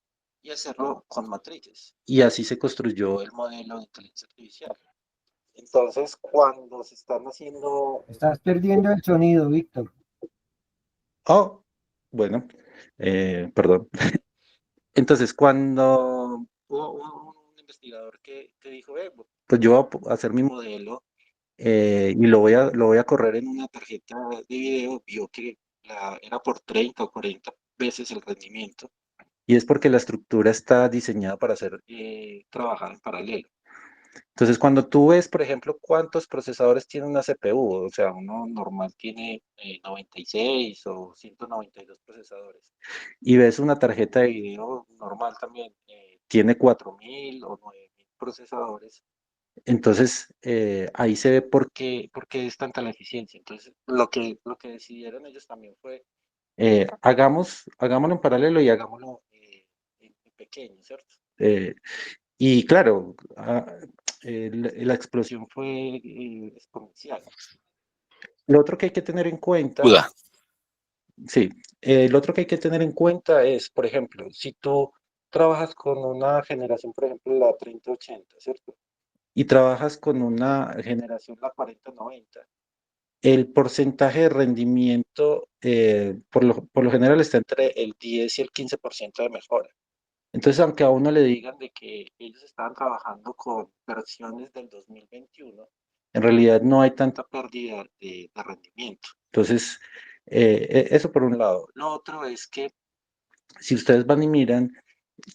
y hacerlo con matrices. Y así se construyó el modelo de inteligencia artificial. Entonces, cuando se están haciendo... Estás perdiendo el sonido, Víctor. Oh, bueno, perdón. Entonces, cuando hubo un investigador que dijo, pues yo voy a hacer mi modelo y lo voy a correr en una tarjeta de video, vio que era por 30 o 40 veces el rendimiento. Y es porque la estructura está diseñada para trabajar en paralelo. Entonces, cuando tú ves, por ejemplo, cuántos procesadores tiene una CPU, o sea, uno normal tiene 96 o 192 procesadores, y ves una tarjeta de video normal también, tiene 4000 o 9000 procesadores, entonces ahí se ve por qué es tanta la eficiencia. Entonces, lo que decidieron ellos también fue, hagámoslo en paralelo y hagámoslo en pequeño, ¿cierto? Y claro, la explosión fue exponencial. Lo otro que hay que tener en cuenta, Duda. sí, lo otro que hay que tener en cuenta es, por ejemplo, si tú trabajas con una generación, por ejemplo, la 3080, ¿cierto? Y trabajas con una generación, la 4090, el porcentaje de rendimiento por lo general está entre el 10 y el 15% de mejora. Entonces, aunque a uno le digan de que ellos estaban trabajando con versiones del 2021, en realidad no hay tanta pérdida de rendimiento. Entonces, eso por un lado. Lo otro es que si ustedes van y miran,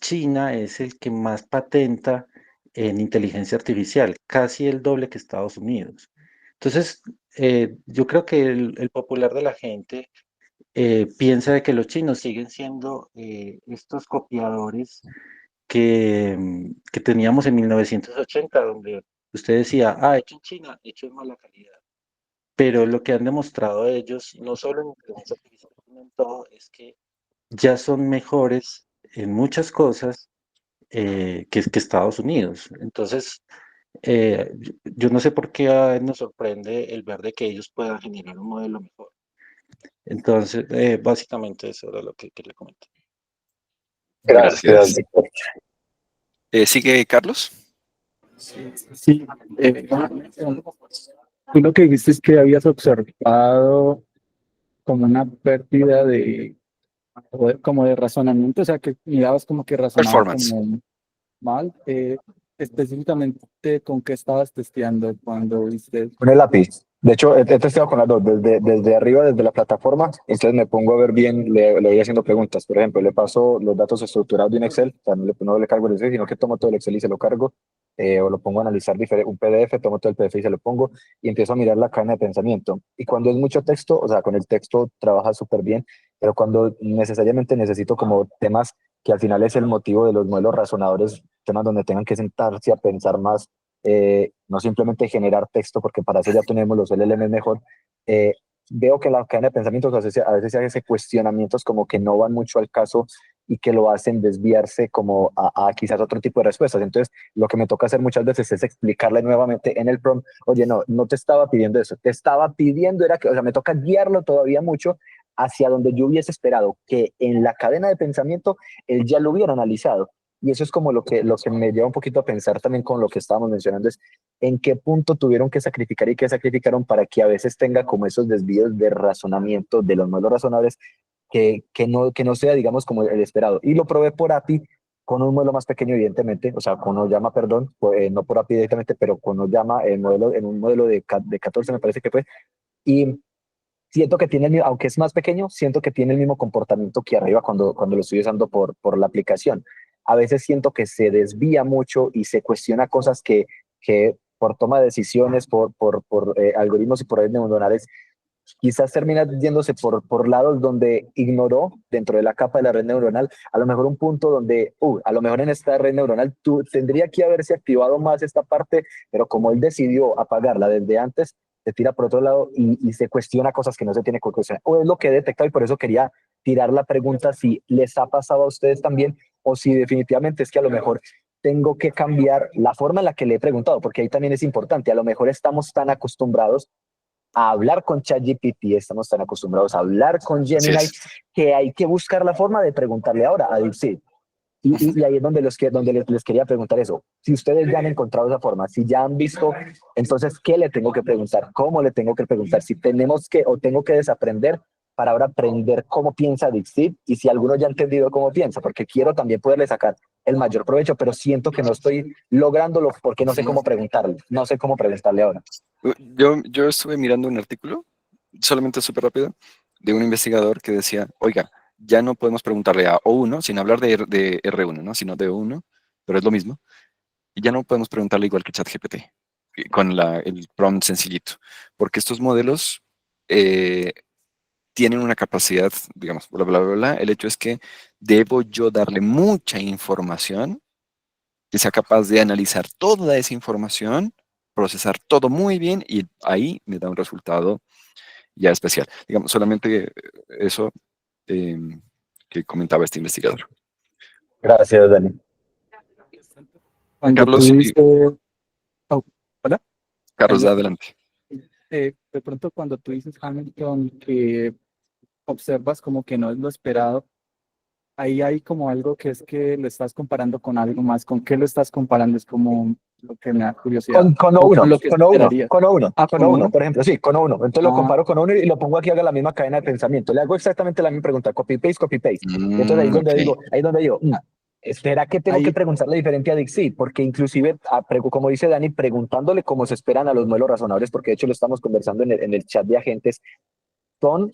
China es el que más patenta en inteligencia artificial, casi el doble que Estados Unidos. Entonces, yo creo que el popular de la gente piensa de que los chinos siguen siendo estos copiadores que teníamos en 1980, donde usted decía, hecho en China, hecho en mala calidad. Pero lo que han demostrado ellos, no solo en inteligencia artificial, sino en todo, es que ya son mejores en muchas cosas que Estados Unidos. Entonces, yo no sé por qué nos sorprende el ver de que ellos puedan generar un modelo mejor. Entonces, básicamente eso era lo que quería comentar. Gracias, Gracias. Víctor. ¿Sigue Carlos? Sí, tú lo que dijiste es que habías observado como una pérdida como de razonamiento, o sea, que mirabas como que razonaba Performance. como mal. Específicamente, ¿con qué estabas testeando cuando viste? Con el API. De hecho, he testeado con las dos, desde arriba, desde la plataforma, entonces me pongo a ver bien, le voy haciendo preguntas. Por ejemplo, le paso los datos estructurados de un Excel, o sea, no le cargo el Excel, sino que tomo todo el Excel y se lo cargo, o lo pongo a analizar un PDF, tomo todo el PDF y se lo pongo, y empiezo a mirar la cadena de pensamiento. Y cuando es mucho texto, o sea, con el texto trabaja súper bien, pero cuando necesariamente necesito como temas que al final es el motivo de los modelos razonadores, temas donde tengan que sentarse a pensar más, no simplemente generar texto, porque para eso ya tenemos los LLM mejor. eh, Veo que la cadena de pensamientos a veces se hace cuestionamientos como que no van mucho al caso y que lo hacen desviarse como a quizás otro tipo de respuestas. Entonces, lo que me toca hacer muchas veces es explicarle nuevamente en el prompt, oye, no te estaba pidiendo eso, te estaba pidiendo, era que, o sea, me toca guiarlo todavía mucho hacia donde yo hubiese esperado que en la cadena de pensamiento él ya lo hubiera analizado. Y eso es como lo que me lleva un poquito a pensar también con lo que estábamos mencionando, es en qué punto tuvieron que sacrificar y qué sacrificaron para que a veces tenga como esos desvíos de razonamiento de los modelos razonables que no sea, digamos, como el esperado. Y lo probé por API con un modelo más pequeño, evidentemente, o sea, con Oyama, perdón, no por API directamente, pero con Oyama en un modelo de 14 me parece que fue. Y siento que tiene aunque es más pequeño, siento que tiene el mismo comportamiento que arriba cuando lo estoy usando por la aplicación. A veces siento que se desvía mucho y se cuestiona cosas que por toma de decisiones, por algoritmos y por redes neuronales, quizás termina yéndose por lados donde ignoró dentro de la capa de la red neuronal, a lo mejor un punto donde, a lo mejor en esta red neuronal tendría que haberse activado más esta parte, pero como él decidió apagarla desde antes, se tira por otro lado y se cuestiona cosas que no se tiene que cuestionar. O es lo que he detectado y por eso quería tirar la pregunta si les ha pasado a ustedes también o si definitivamente es que a lo mejor tengo que cambiar la forma en la que le he preguntado, porque ahí también es importante. A lo mejor estamos tan acostumbrados a hablar con ChatGPT, estamos tan acostumbrados a hablar con Gemini, que hay que buscar la forma de preguntarle ahora a DeepSeek. Y ahí es donde, donde les quería preguntar eso. Si ustedes ya han encontrado esa forma, si ya han visto, entonces, ¿qué le tengo que preguntar? ¿Cómo le tengo que preguntar? Si tenemos que o tengo que desaprender para ahora aprender cómo piensa DeepSeek y si alguno ya ha entendido cómo piensa, porque quiero también poderle sacar el mayor provecho, pero siento que no estoy lográndolo porque no sé cómo preguntarle, no sé cómo preguntarle ahora. Yo estuve mirando un artículo, solamente súper rápido, de un investigador que decía, oiga, ya no podemos preguntarle a O1, sin hablar de R1, ¿no? Sino de O1, pero es lo mismo, y ya no podemos preguntarle igual que ChatGPT, con el prompt sencillito, porque estos modelos tienen una capacidad, digamos, bla, bla, bla, bla. El hecho es que debo yo darle mucha información, que sea capaz de analizar toda esa información, procesar todo muy bien y ahí me da un resultado ya especial. Digamos, solamente eso que comentaba este investigador. Gracias, Dani. Cuando Carlos, tú dices, hola. Carlos, adelante. De pronto cuando tú dices, Hamilton, que observas como que no es lo esperado, ahí hay como algo que es que lo estás comparando con algo más. ¿Con qué lo estás comparando? Es como lo que me da curiosidad. Con O O1, lo que con O1, esperarías. con O1, Ah, con ¿con O1, uno? por ejemplo, sí, con O1. Entonces lo Ah, comparo con O1 y lo pongo aquí, haga la misma cadena de pensamiento. Le hago exactamente la misma pregunta, copy paste, copy paste. Y entonces ahí es donde Ok. digo, ¿será que tengo que ahí, preguntarle diferente a Dixie? Porque inclusive, como dice Dani, preguntándole cómo se esperan a los modelos razonables, porque de hecho lo estamos conversando en el chat de agentes, son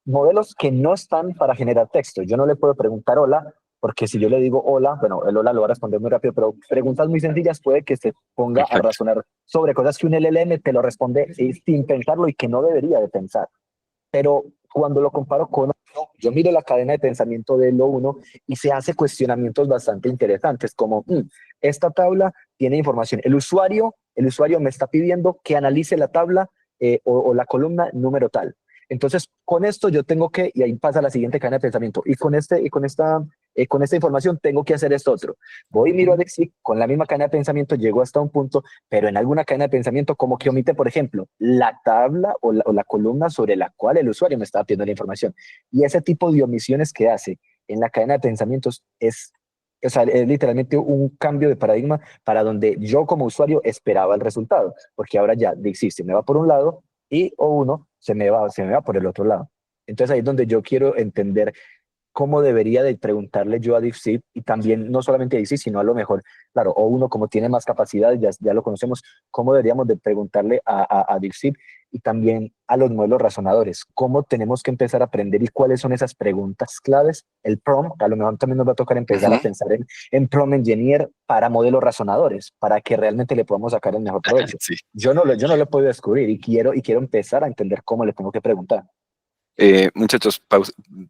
modelos que no están para generar texto. Yo no le puedo preguntar hola, porque si yo le digo hola, bueno, el hola lo va a responder muy rápido, pero preguntas muy sencillas puede que se ponga a Perfecto. razonar sobre cosas que un LLM te lo responde sin pensarlo y que no debería de pensar. Pero cuando lo comparo con yo miro la cadena de pensamiento de lo uno y se hace cuestionamientos bastante interesantes, como esta tabla tiene información. El usuario me está pidiendo que analice la tabla o la columna número tal. Entonces, con esto yo tengo que, y ahí pasa la siguiente cadena de pensamiento, y con esta información tengo que hacer esto otro. Voy y miro a Dexi, con la misma cadena de pensamiento llego hasta un punto, pero en alguna cadena de pensamiento como que omite, por ejemplo, la tabla o la columna sobre la cual el usuario me estaba pidiendo la información. Y ese tipo de omisiones que hace en la cadena de pensamientos es O sea, es literalmente un cambio de paradigma para donde yo como usuario esperaba el resultado, porque ahora ya DeepSeek se me va por un lado y O1 se me va por el otro lado. Entonces ahí es donde yo quiero entender cómo debería de preguntarle yo a DeepSeek, y también no solamente a DeepSeek, sino a lo mejor, claro, o uno como tiene más capacidad, ya lo conocemos, cómo deberíamos de preguntarle a DeepSeek y también a los modelos razonadores, cómo tenemos que empezar a aprender y cuáles son esas preguntas claves, el prompt, a lo mejor también nos va a tocar empezar a pensar en prompt engineer para modelos razonadores, para que realmente le podamos sacar el mejor provecho. Sí. Yo no lo he podido descubrir y quiero empezar a entender cómo le tengo que preguntar. Muchachos,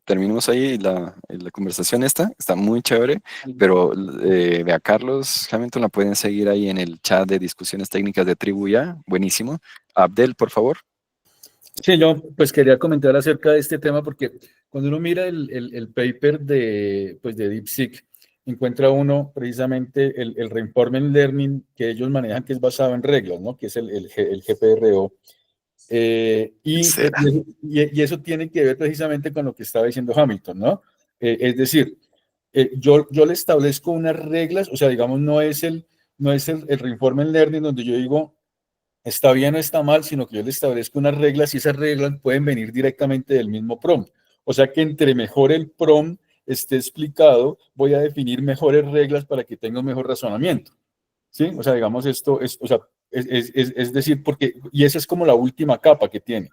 terminemos ahí la conversación está muy chévere, pero vea, Carlos Hamilton la pueden seguir ahí en el chat de discusiones técnicas de Tribu ya, buenísimo. Abdel, por favor. Sí, yo pues quería comentar acerca de este tema porque cuando uno mira el paper pues de DeepSeek, encuentra uno precisamente el Reinforcement Learning que ellos manejan, que es basado en reglas, ¿no? Que es el GPRO. Y eso tiene que ver precisamente con lo que estaba diciendo Hamilton, ¿no? Es decir, yo le establezco unas reglas, o sea, digamos, no es el Reinforcement Learning donde yo digo está bien o está mal, sino que yo le establezco unas reglas y esas reglas pueden venir directamente del mismo prompt. O sea que entre mejor el prompt esté explicado, voy a definir mejores reglas para que tenga un mejor razonamiento. ¿Sí? O sea, digamos, esto es, o sea, es decir, porque, y esa es como la última capa que tiene.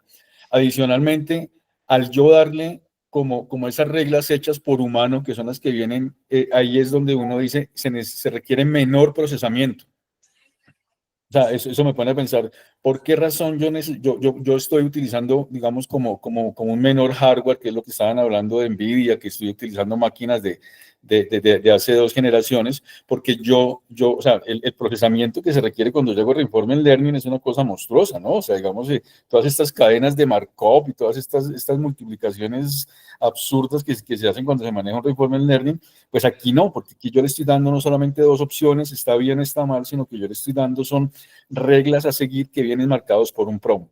Adicionalmente, al yo darle como esas reglas hechas por humano, que son las que vienen, ahí es donde uno dice, se requiere menor procesamiento. O sea, eso me pone a pensar, ¿por qué razón yo estoy utilizando, digamos, como un menor hardware, que es lo que estaban hablando de NVIDIA, que estoy utilizando máquinas de hace 2 generaciones? Porque o sea, el procesamiento que se requiere cuando llego a Reinforcement Learning es una cosa monstruosa, ¿no? O sea, digamos, todas estas cadenas de Markov y todas estas multiplicaciones absurdas que se hacen cuando se maneja un Reinforcement Learning, pues aquí no, porque aquí yo le estoy dando no solamente 2 opciones, está bien, está mal, sino que yo le estoy dando son reglas a seguir que vienen marcados por un prompt.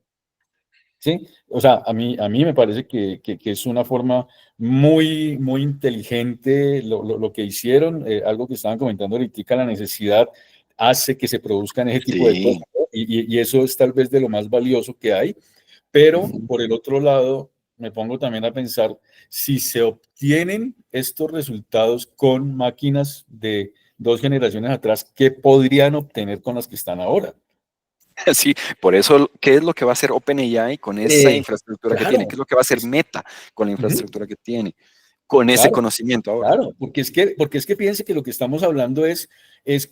¿Sí? O sea, a mí me parece que es una forma muy, muy inteligente lo que hicieron, algo que estaban comentando ahorita, la necesidad hace que se produzcan ese tipo de cosas, ¿no? Y eso es tal vez de lo más valioso que hay, pero por el otro lado, me pongo también a pensar, si se obtienen estos resultados con máquinas de 2 generaciones atrás, ¿qué podrían obtener con las que están ahora? Sí, por eso, ¿qué es lo que va a hacer OpenAI con esa infraestructura que tiene? ¿Qué es lo que va a hacer Meta con la infraestructura que tiene? Con ese conocimiento ahora. Claro, porque es que piense que lo que estamos hablando es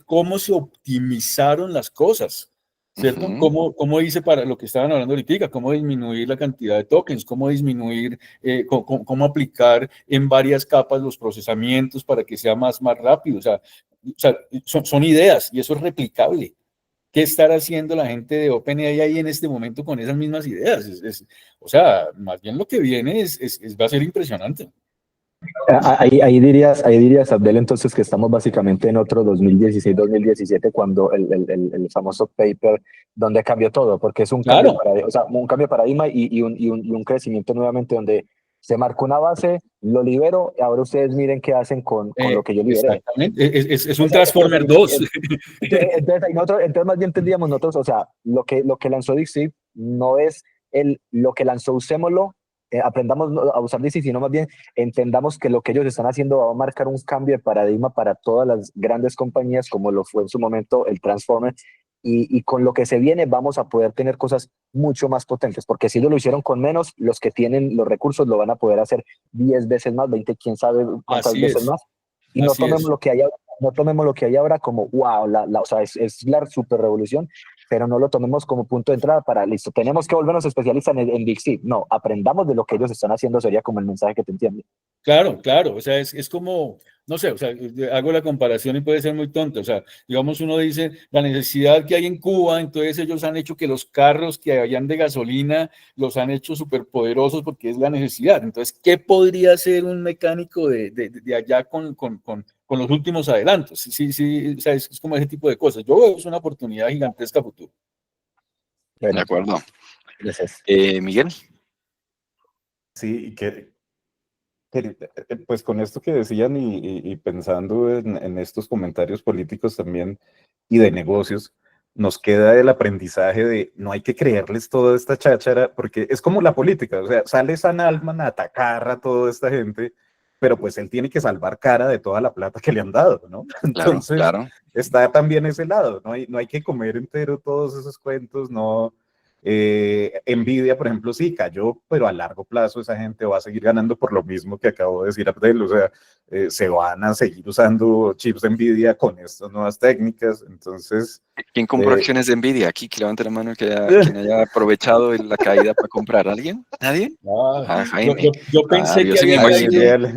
cómo se optimizaron las cosas, ¿cierto? Cómo hice para lo que estaban hablando ahorita, cómo disminuir la cantidad de tokens, cómo disminuir, cómo aplicar en varias capas los procesamientos para que sea más rápido. O sea son ideas y eso es replicable. ¿Qué estará haciendo la gente de OpenAI ahí en este momento con esas mismas ideas? O sea, más bien lo que viene va a ser impresionante. Ahí dirías, Abdel, entonces que estamos básicamente en otro 2016-2017, cuando el famoso paper donde cambió todo, porque es un cambio, o sea, un cambio de paradigma y un crecimiento nuevamente donde se marcó una base, lo libero, y ahora ustedes miren qué hacen con lo que yo liberé. Exactamente, es un Transformer 2. Entonces más bien tendríamos nosotros, o sea, lo que lanzó DeepSeek no es lo que lanzó, usémoslo, aprendamos a usar DeepSeek, sino más bien entendamos que lo que ellos están haciendo va a marcar un cambio de paradigma para todas las grandes compañías, como lo fue en su momento el Transformer, y con lo que se viene vamos a poder tener cosas mucho más potentes, porque si ellos lo hicieron con menos, los que tienen los recursos lo van a poder hacer 10 veces más, 20, quién sabe cuántas veces más, y no tomemos lo que hay ahora. No tomemos lo que hay ahora como, wow, o sea, es la super revolución, pero no lo tomemos como punto de entrada para, listo, tenemos que volvernos especialistas en DeepSeek. No, aprendamos de lo que ellos están haciendo, sería como el mensaje que te entiende. Claro, o sea, es como, no sé, o sea, hago la comparación y puede ser muy tonto, o sea, digamos, uno dice, la necesidad que hay en Cuba, entonces ellos han hecho que los carros que hayan de gasolina los han hecho súper poderosos porque es la necesidad. Entonces, ¿qué podría hacer un mecánico de allá con los últimos adelantos? Sí, o sea, es como ese tipo de cosas. Yo veo es una oportunidad gigantesca a futuro. Bueno, de acuerdo. Gracias. Miguel. Sí, Pues con esto que decían y pensando en estos comentarios políticos también y de negocios, nos queda el aprendizaje de no hay que creerles toda esta cháchara, porque es como la política, o sea, sale San Altman a atacar a toda esta gente, pero pues él tiene que salvar cara de toda la plata que le han dado, ¿no? Claro, Entonces, claro. está también ese lado, no hay que comer entero todos esos cuentos, no. Nvidia, por ejemplo, sí cayó, pero a largo plazo esa gente va a seguir ganando por lo mismo que acabo de decir Abdel, o sea, se van a seguir usando chips de Nvidia con estas nuevas técnicas, entonces... ¿Quién compró acciones de Nvidia? Aquí, que levante la mano quien haya aprovechado la caída para comprar. ¿Alguien? ¿Nadie? Ah, Jaime. Yo pensé Yo que sí me había imagino. caído,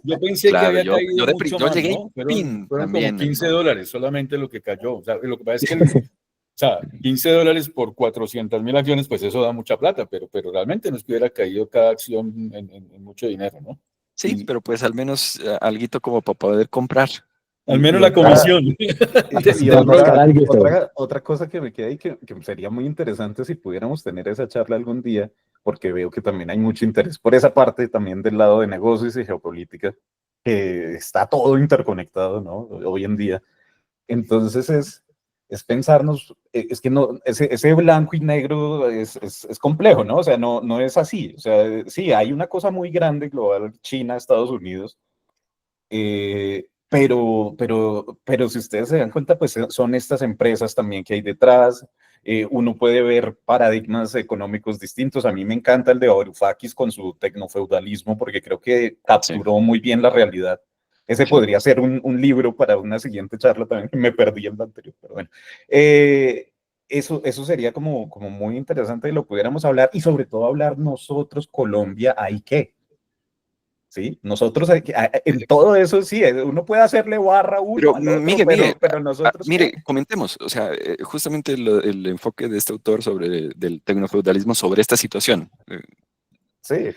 yo pensé que Claro, había yo caído mucho yo más, llegué ¿no? pin Fueron como también. $15 solamente lo que cayó. O sea, lo que pasa es que, o sea, $15 por 400.000 acciones, pues eso da mucha plata, pero realmente nos hubiera caído cada acción en mucho dinero, ¿no? Sí, pero pues al menos alguito como para poder comprar. Al menos la otra- comisión. Y otra cosa que me queda y que sería muy interesante si pudiéramos tener esa charla algún día, porque veo que también hay mucho interés por esa parte, también del lado de negocios y geopolítica, que está todo interconectado, ¿no? Hoy en día. Entonces es pensarnos, es que no, ese blanco y negro es complejo, ¿no? O sea, no es así. O sea, sí, hay una cosa muy grande global, China, Estados Unidos, pero si ustedes se dan cuenta, pues son estas empresas también que hay detrás. Uno puede ver paradigmas económicos distintos. A mí me encanta el de Varoufakis con su tecnofeudalismo porque creo que capturó muy bien la realidad. Ese podría ser un libro para una siguiente charla también, que me perdí en la anterior, pero bueno. Eso sería como muy interesante y lo pudiéramos hablar y sobre todo hablar nosotros, Colombia, ¿hay qué? ¿Sí? Nosotros, en todo eso, sí, uno puede hacerle barra uno Pero al otro, Miguel, pero nosotros, ¿qué? comentemos, o sea, justamente el enfoque de este autor sobre del tecnofeudalismo sobre esta situación. Sí,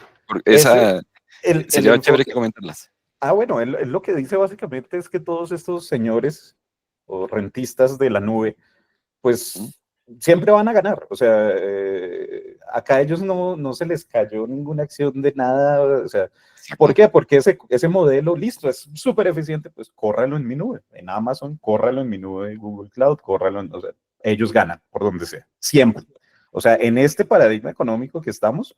Esa el sería chévere enfoque. que comentarlas. Bueno, él lo que dice básicamente es que todos estos señores o rentistas de la nube, pues siempre van a ganar. O sea, acá a ellos no se les cayó ninguna acción de nada. O sea, ¿por qué? Porque ese modelo, listo, es súper eficiente, pues córralo en mi nube. En Amazon, córralo en mi nube, Google Cloud, córralo o sea, ellos ganan por donde sea, siempre. O sea, en este paradigma económico que estamos,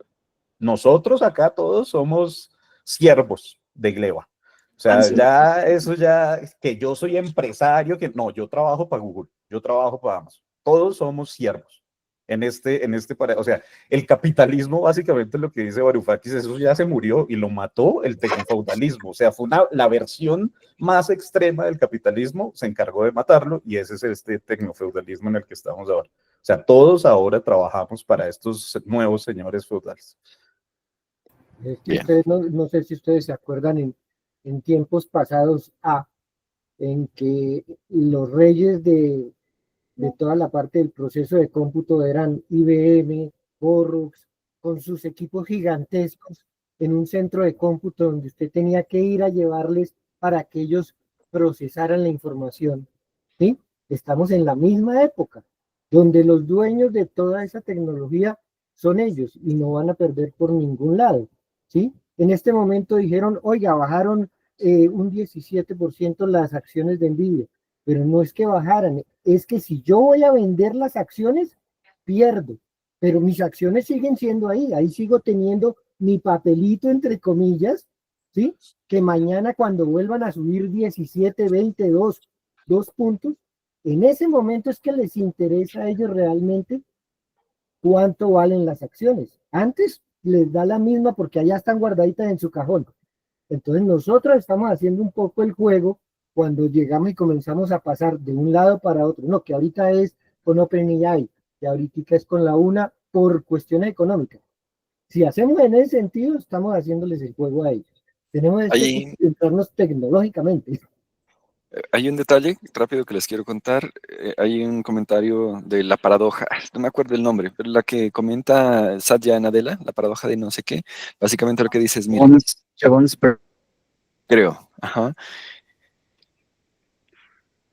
nosotros acá todos somos siervos de gleba. O sea, ya eso ya, que yo soy empresario, que no, yo trabajo para Google, yo trabajo para Amazon. Todos somos siervos o sea, el capitalismo básicamente lo que dice Varoufakis, eso ya se murió y lo mató el tecnofeudalismo. O sea, fue la versión más extrema del capitalismo, se encargó de matarlo y ese es este tecnofeudalismo en el que estamos ahora. O sea, todos ahora trabajamos para estos nuevos señores feudales. Es que ustedes, no sé si ustedes se acuerdan en tiempos pasados en que los reyes de toda la parte del proceso de cómputo eran IBM, Horrocks, con sus equipos gigantescos en un centro de cómputo donde usted tenía que ir a llevarles para que ellos procesaran la información. ¿Sí? Estamos en la misma época, donde los dueños de toda esa tecnología son ellos y no van a perder por ningún lado. ¿Sí? En este momento dijeron, oiga, bajaron un 17% las acciones de Nvidia, pero no es que bajaran, es que si yo voy a vender las acciones, pierdo, pero mis acciones siguen siendo ahí sigo teniendo mi papelito, entre comillas, ¿sí? Que mañana cuando vuelvan a subir 17, 20, 2 puntos, en ese momento es que les interesa a ellos realmente cuánto valen las acciones. Antes les da la misma porque allá están guardaditas en su cajón. Entonces nosotros estamos haciendo un poco el juego cuando llegamos y comenzamos a pasar de un lado para otro. No, que ahorita es con OpenAI, que ahorita es con la una por cuestiones económicas. Si hacemos en ese sentido, estamos haciéndoles el juego a ellos. Tenemos que concentrarnos tecnológicamente. Hay un detalle rápido que les quiero contar. Hay un comentario de la paradoja, no me acuerdo el nombre, pero la que comenta Satya Nadella, la paradoja de no sé qué. Básicamente lo que dice es, mira, creo, ajá.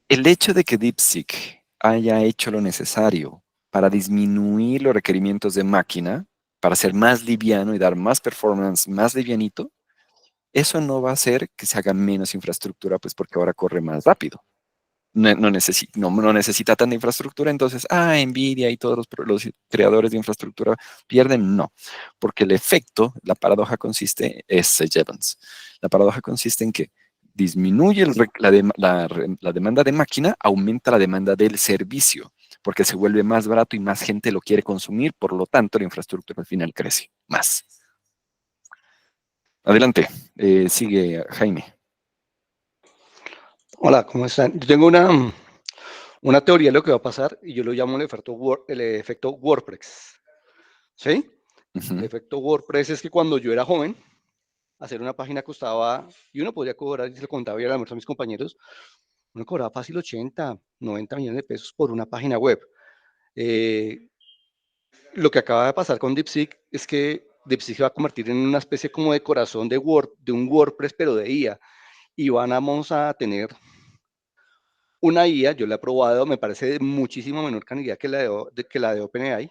El hecho de que DeepSeek haya hecho lo necesario para disminuir los requerimientos de máquina, para ser más liviano y dar más performance, más livianito, Eso no va a hacer que se haga menos infraestructura, pues porque ahora corre más rápido. No necesita tanta infraestructura, entonces, Nvidia y todos los creadores de infraestructura pierden. No, porque el efecto, la paradoja consiste, es Sage Evans. La paradoja consiste en que disminuye la demanda de máquina, aumenta la demanda del servicio, porque se vuelve más barato y más gente lo quiere consumir, por lo tanto la infraestructura al final crece más. Adelante, sigue Jaime. Hola, ¿cómo están? Yo tengo una teoría de lo que va a pasar y yo lo llamo el efecto WordPress. ¿Sí? El efecto WordPress es que cuando yo era joven, hacer una página costaba, y uno podría cobrar, y se lo contaba yo a mis compañeros, uno cobraba fácil 80, 90 millones de pesos por una página web. Lo que acaba de pasar con DeepSeek es que DeepSeek se va a convertir en una especie como de corazón de un WordPress, pero de IA. Y vamos a tener una IA, yo la he probado, me parece de muchísimo menor calidad que la de OpenAI,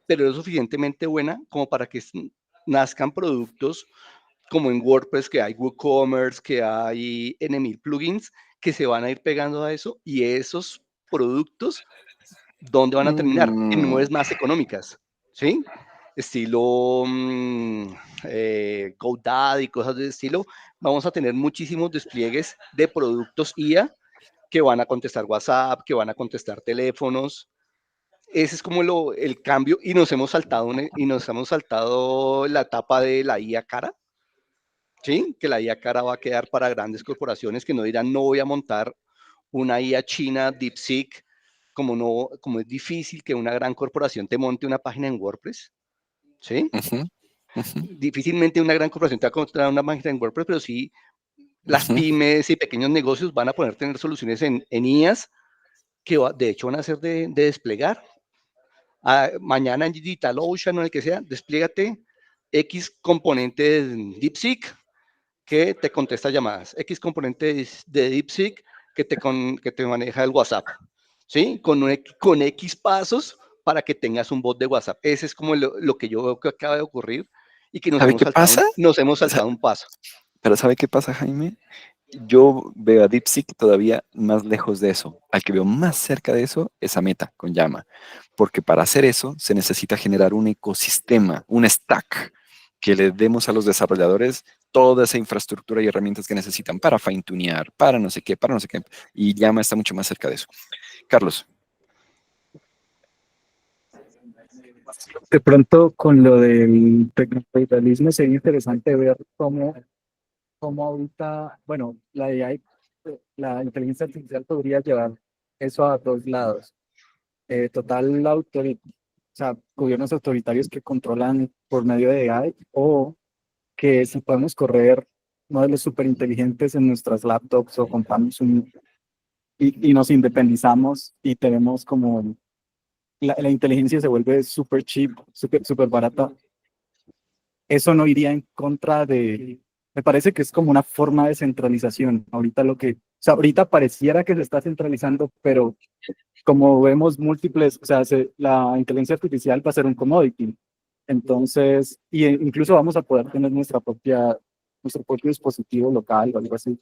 pero es suficientemente buena como para que nazcan productos como en WordPress, que hay WooCommerce, que hay N1000 plugins, que se van a ir pegando a eso, y esos productos, ¿dónde van a terminar? En nubes más económicas, ¿sí? Estilo GoDaddy, cosas de estilo. Vamos a tener muchísimos despliegues de productos IA que van a contestar WhatsApp, que van a contestar teléfonos. Ese es como el cambio, y nos hemos saltado la etapa de la IA cara, ¿sí? Que la IA cara va a quedar para grandes corporaciones que no dirán, no voy a montar una IA china, DeepSeek, como es difícil que una gran corporación te monte una página en WordPress, ¿sí? Difícilmente una gran corporación te va a montar una página en WordPress, pero sí las pymes y pequeños negocios van a poder tener soluciones en IAs que de hecho van a ser de desplegar. Mañana en DigitalOcean o en el que sea, despliégate X componente de DeepSeek que te contesta llamadas, X componente de DeepSeek que te maneja el WhatsApp, ¿sí? Con X pasos para que tengas un bot de WhatsApp. Ese es como lo que yo veo que acaba de ocurrir y que nos hemos saltado un paso. Pero ¿sabe qué pasa, Jaime? Yo veo a DeepSeek todavía más lejos de eso. Al que veo más cerca de eso es a Meta con Llama. Porque para hacer eso se necesita generar un ecosistema, un stack, que le demos a los desarrolladores toda esa infraestructura y herramientas que necesitan para fine-tunear, para no sé qué. Y Llama está mucho más cerca de eso. Carlos. De pronto, con lo del tecnocapitalismo sería interesante ver cómo ahorita, bueno, la inteligencia artificial podría llevar eso a dos lados. Gobiernos autoritarios que controlan por medio de AI, o que si podemos correr modelos súper inteligentes en nuestras laptops o compramos y nos independizamos y tenemos como la inteligencia se vuelve súper cheap, súper barata. Eso no iría en contra me parece que es como una forma de centralización. Ahorita pareciera que se está centralizando, pero como vemos múltiples, la inteligencia artificial va a ser un commodity. Entonces, incluso vamos a poder tener nuestro propio dispositivo local o algo así.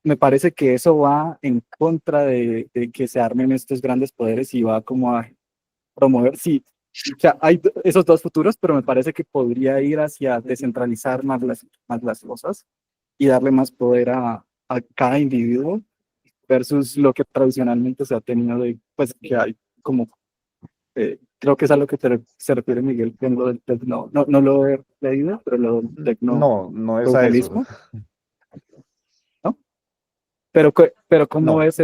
Me parece que eso va en contra de que se armen estos grandes poderes y va como a promover, sí. O sea, hay esos dos futuros, pero me parece que podría ir hacia descentralizar más las cosas y darle más poder a cada individuo versus lo que tradicionalmente se ha tenido pues que hay como, creo que es a lo que se refiere Miguel, que lo del tecno, no lo he leído, pero lo del tecno. No es a eso. ¿No? Pero ¿cómo es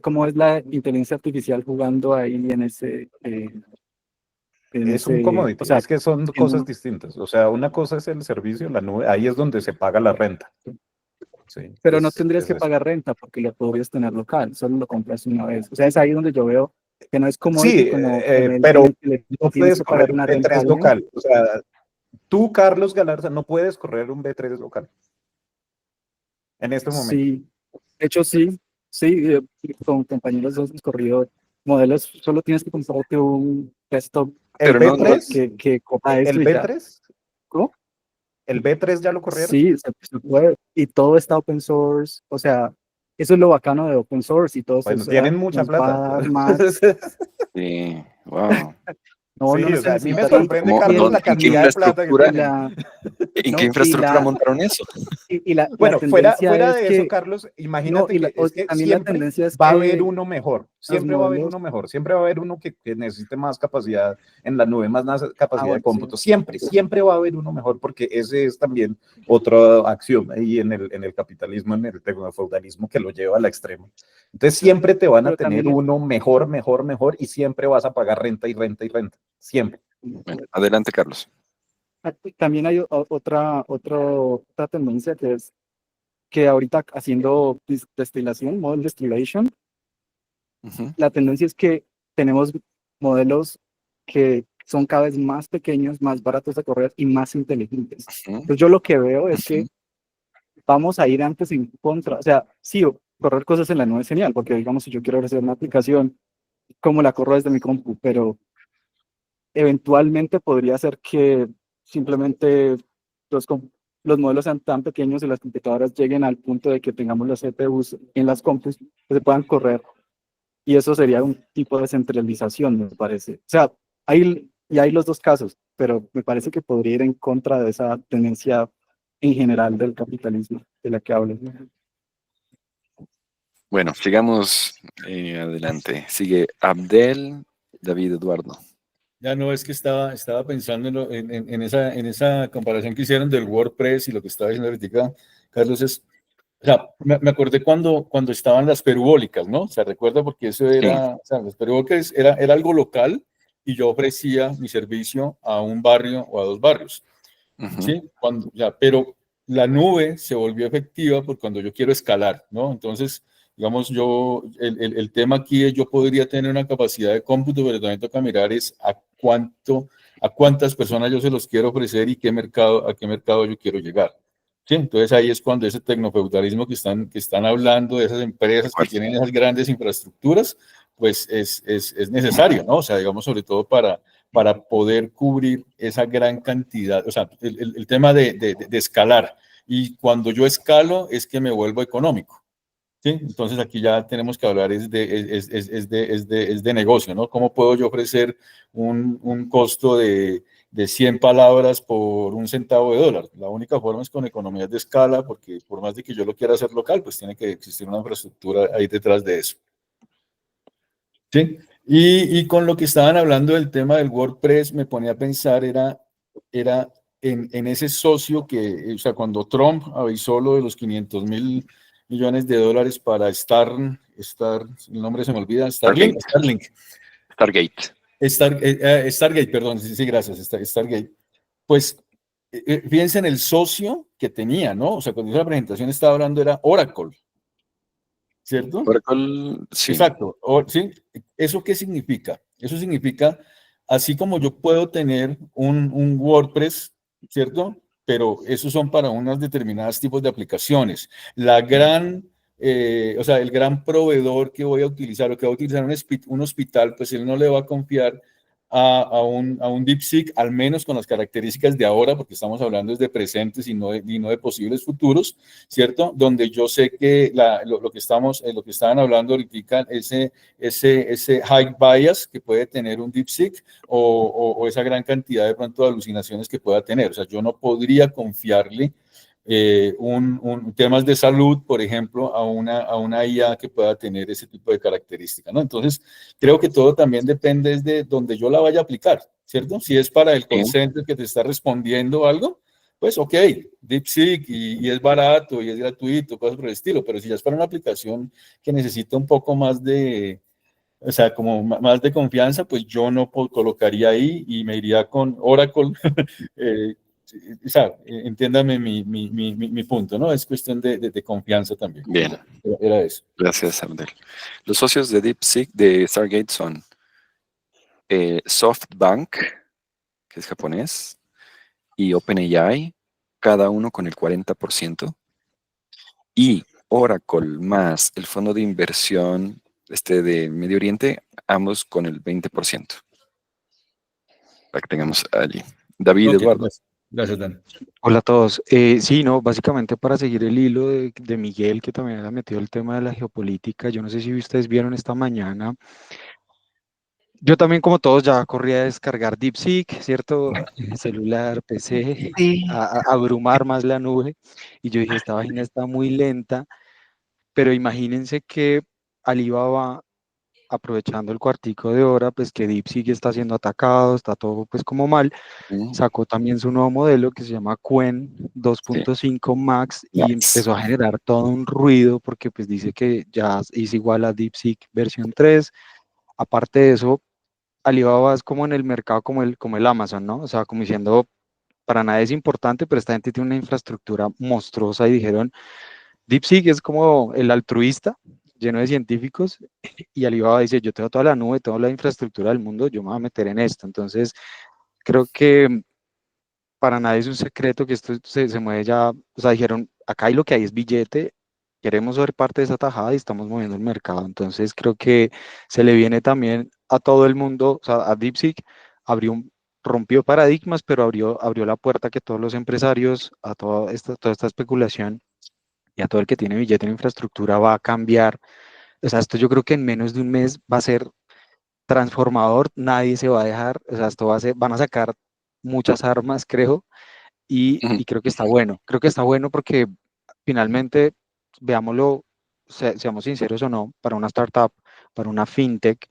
cómo es la inteligencia artificial jugando ahí en ese... es un commodity, es que son cosas distintas. O sea, una cosa es el servicio, la nube, ahí es donde se paga la renta. Sí, pero no tendrías que pagar renta porque lo podrías tener local, solo lo compras una vez. O sea, es ahí donde yo veo que no es commodity pero no puedes correr un B3 local. O sea, tú, Carlos Galarza, no puedes correr un B3 local en este momento. Sí, de hecho sí, con compañeros hemos corrido modelos, solo tienes que comprarte un desktop. ¿El B3? Que corra eso ¿El B3? ¿Cómo? ¿El B3 ya lo corrieron? Sí, se puede. Y todo está open source. O sea, eso es lo bacano de open source y todo eso. Bueno, tienen mucha nos va a plata. dar más. Sí, wow. No, Sí, no o se sea, a mí me necesita sorprende, ¿Cómo- Carlos, la ¿En qué cantidad de plata que infraestructura, tienen. en no, qué y infraestructura montaron eso? la Bueno, fuera tendencia de es eso, que, Carlos, no, imagínate que es que también la siempre tendencia es va a haber que uno mejor, los siempre va a haber modelos, uno mejor, siempre va a haber uno que necesite más capacidad en la nube, más capacidad de bueno, sí. cómputo, siempre va a haber uno mejor, porque ese es también otra acción ahí en el capitalismo, en el tecnofeudalismo que lo lleva al extremo. Entonces siempre te van a Pero tener también, uno mejor, y siempre vas a pagar renta y renta y renta, siempre. Bueno, adelante, Carlos. también hay otra tendencia que es que ahorita haciendo destilación, model distillation, Ujú. la tendencia es que tenemos modelos que son cada vez más pequeños, más baratos de correr y más inteligentes. Ujú. Entonces yo lo que veo es que Ujú. vamos a ir antes en contra. O sea, sí, correr cosas en la nube es genial, porque digamos, si yo quiero hacer una aplicación, como la corro desde mi compu, pero eventualmente podría ser que simplemente los, los modelos sean tan pequeños y las computadoras lleguen al punto de que tengamos las CPUs en las compus que se puedan correr. Y eso sería un tipo de centralización, me parece. O sea, hay los dos casos, pero me parece que podría ir en contra de esa tendencia en general del capitalismo de la que hablo. Bueno, sigamos adelante. Sigue Abdel David Eduardo. Ya no, es que estaba pensando en esa comparación que hicieron del WordPress y lo que estaba diciendo ahorita, Carlos, o sea, me acordé cuando estaban las perubólicas, ¿no? O sea, recuerda porque eso era, o sea, las perubólicas era algo local y yo ofrecía mi servicio a un barrio o a dos barrios, ¿sí? Pero la nube se volvió efectiva por cuando yo quiero escalar, ¿no? Entonces, digamos, el tema aquí es yo podría tener una capacidad de cómputo, pero también toca mirar es a cuántas personas yo se los quiero ofrecer y a qué mercado yo quiero llegar. Sí, entonces ahí es cuando ese tecnofeudalismo que están hablando de esas empresas que tienen esas grandes infraestructuras, pues es necesario, ¿no? O sea, digamos, sobre todo para poder cubrir esa gran cantidad, o sea, el tema de escalar. Y cuando yo escalo es que me vuelvo económico. ¿Sí? Entonces aquí ya tenemos que hablar es de negocio, ¿no? ¿Cómo puedo yo ofrecer un costo de 100 palabras por $1 centavo? La única forma es con economías de escala, porque por más de que yo lo quiera hacer local, pues tiene que existir una infraestructura ahí detrás de eso. ¿Sí? Y con lo que estaban hablando del tema del WordPress, me ponía a pensar, era en ese socio que, o sea, cuando Trump avisó lo de los $500 millones para el nombre se me olvida, Stargate. Stargate, perdón, sí, gracias, Stargate. Pues fíjense en el socio que tenía, ¿no? O sea, cuando hizo la presentación estaba hablando, era Oracle, ¿cierto? Oracle, sí. Exacto, ¿sí? ¿Eso qué significa? Eso significa, así como yo puedo tener un WordPress, ¿cierto? Pero esos son para unos determinados tipos de aplicaciones. O sea, el gran proveedor que voy a utilizar o que va a utilizar un hospital, pues él no le va a confiar a un DeepSeek, al menos con las características de ahora, porque estamos hablando de presentes y no de posibles futuros, ¿cierto? Donde yo sé que lo que estaban hablando ahorita, ese high bias que puede tener un DeepSeek o esa gran cantidad de pronto de alucinaciones que pueda tener. O sea, yo no podría confiarle temas de salud, por ejemplo, a una IA que pueda tener ese tipo de características, ¿no? Entonces, creo que todo también depende de donde yo la vaya a aplicar, ¿cierto? Si es para el call center que te está respondiendo algo, pues ok, DeepSeek y es barato y es gratuito, cosas por el estilo, pero si ya es para una aplicación que necesita un poco más o sea, como más de confianza, pues yo no colocaría ahí y me iría con Oracle. O sea, entiéndame mi punto, ¿no? Es cuestión de confianza también. Bien. Era eso. Gracias, Abdel. Los socios de DeepSeek, de Stargate, son SoftBank, que es japonés, y OpenAI, cada uno con el 40%, y Oracle más el fondo de inversión de Medio Oriente, ambos con el 20%. Para que tengamos allí. David, Okay, Eduardo. Gracias, Dan. Hola a todos. Sí, no, básicamente para seguir el hilo de Miguel, que también ha metido el tema de la geopolítica, yo no sé si ustedes vieron esta mañana. Yo también, como todos, ya corrí a descargar DeepSeek, ¿cierto? Celular, PC, Sí, a abrumar más la nube. Y yo dije, esta página está muy lenta, pero imagínense que Alibaba, aprovechando el cuartico de hora, pues que DeepSeek está siendo atacado, está todo pues como mal, sacó también su nuevo modelo que se llama Qwen 2.5 Max y empezó a generar todo un ruido porque pues dice que ya es igual a DeepSeek versión 3. Aparte de eso, Alibaba es como en el mercado como el Amazon, ¿no? O sea, como diciendo, para nada es importante, pero esta gente tiene una infraestructura monstruosa y dijeron, DeepSeek es como el altruista, lleno de científicos, y Alibaba dice, yo tengo toda la nube, toda la infraestructura del mundo, yo me voy a meter en esto. Entonces, creo que para nadie es un secreto que esto se mueve ya, o sea, dijeron, acá hay lo que hay es billete, queremos ser parte de esa tajada y estamos moviendo el mercado. Entonces creo que se le viene también a todo el mundo, o sea, a DeepSeek rompió paradigmas, pero abrió la puerta a que todos los empresarios, a toda esta especulación y a todo el que tiene billete en infraestructura va a cambiar. O sea, esto yo creo que en menos de un mes va a ser transformador, nadie se va a dejar, o sea, esto va a ser, van a sacar muchas armas, creo, y creo que está bueno porque finalmente, veámoslo, seamos sinceros o no, para una startup, para una fintech,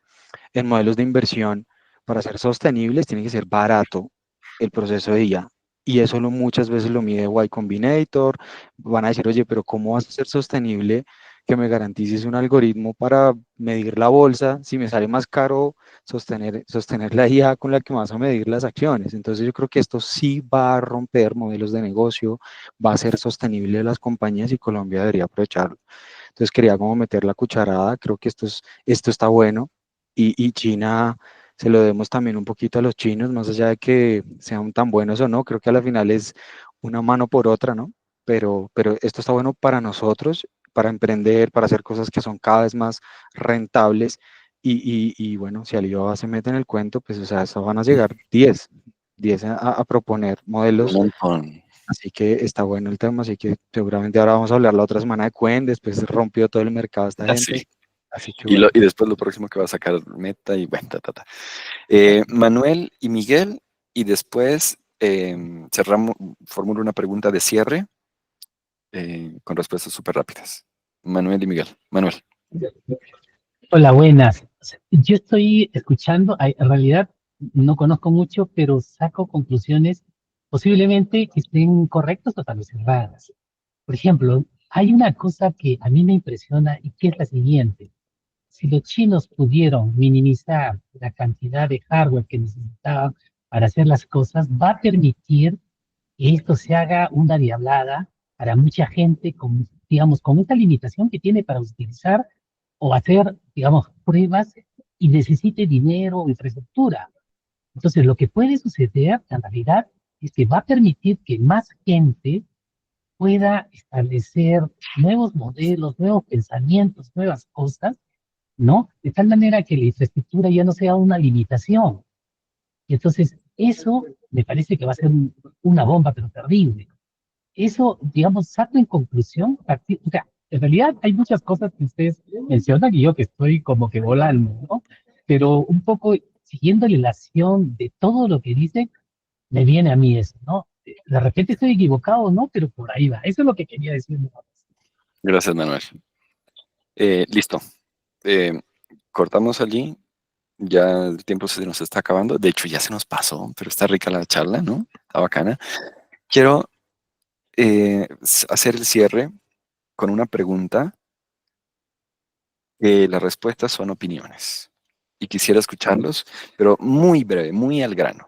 en modelos de inversión, para ser sostenibles, tiene que ser barato el proceso de IA. Y eso muchas veces lo mide Y Combinator. Van a decir, oye, pero ¿cómo vas a ser sostenible que me garantices un algoritmo para medir la bolsa si me sale más caro sostener la IA con la que vas a medir las acciones? Entonces yo creo que esto sí va a romper modelos de negocio, va a ser sostenible las compañías y Colombia debería aprovecharlo. Entonces quería como meter la cucharada, creo que esto está bueno y China se lo demos también un poquito a los chinos, más allá de que sean tan buenos o no, creo que a la final es una mano por otra, ¿no? Pero esto está bueno para nosotros, para emprender, para hacer cosas que son cada vez más rentables y bueno, si Alibaba se mete en el cuento, pues o sea, eso van a llegar 10 a proponer Un modelos. montón. Así que está bueno el tema, así que seguramente ahora vamos a hablar la otra semana de Quen, después rompió todo el mercado esta gente. Así. Así que bueno. Y después lo próximo que va a sacar Meta y bueno, Manuel y Miguel, y después formulo una pregunta de cierre con respuestas súper rápidas. Manuel y Miguel. Manuel. Hola, buenas. Yo estoy escuchando, en realidad no conozco mucho, pero saco conclusiones posiblemente que estén correctas o tal vez erradas. Por ejemplo, hay una cosa que a mí me impresiona y que es la siguiente. Si los chinos pudieron minimizar la cantidad de hardware que necesitaban para hacer las cosas, va a permitir que esto se haga una diablada para mucha gente con, digamos, con esta limitación que tiene para utilizar o hacer, digamos, pruebas y necesite dinero o infraestructura. Entonces, lo que puede suceder en realidad es que va a permitir que más gente pueda establecer nuevos modelos, nuevos pensamientos, nuevas cosas, ¿no? De tal manera que la infraestructura ya no sea una limitación. Y entonces, eso me parece que va a ser una bomba, pero terrible. Eso, digamos, saco en conclusión, o sea, en realidad hay muchas cosas que ustedes mencionan y yo que estoy como que volando, ¿no? Pero un poco siguiéndole la acción de todo lo que dicen, me viene a mí eso, ¿no? De repente estoy equivocado, ¿no? Pero por ahí va. Eso es lo que quería decir. Gracias, Manuel. Listo. Cortamos allí. Ya el tiempo se nos está acabando. De hecho, ya se nos pasó, pero está rica la charla, ¿no? Está bacana. Quiero hacer el cierre con una pregunta. Las respuestas son opiniones. Y quisiera escucharlos, pero muy breve, muy al grano.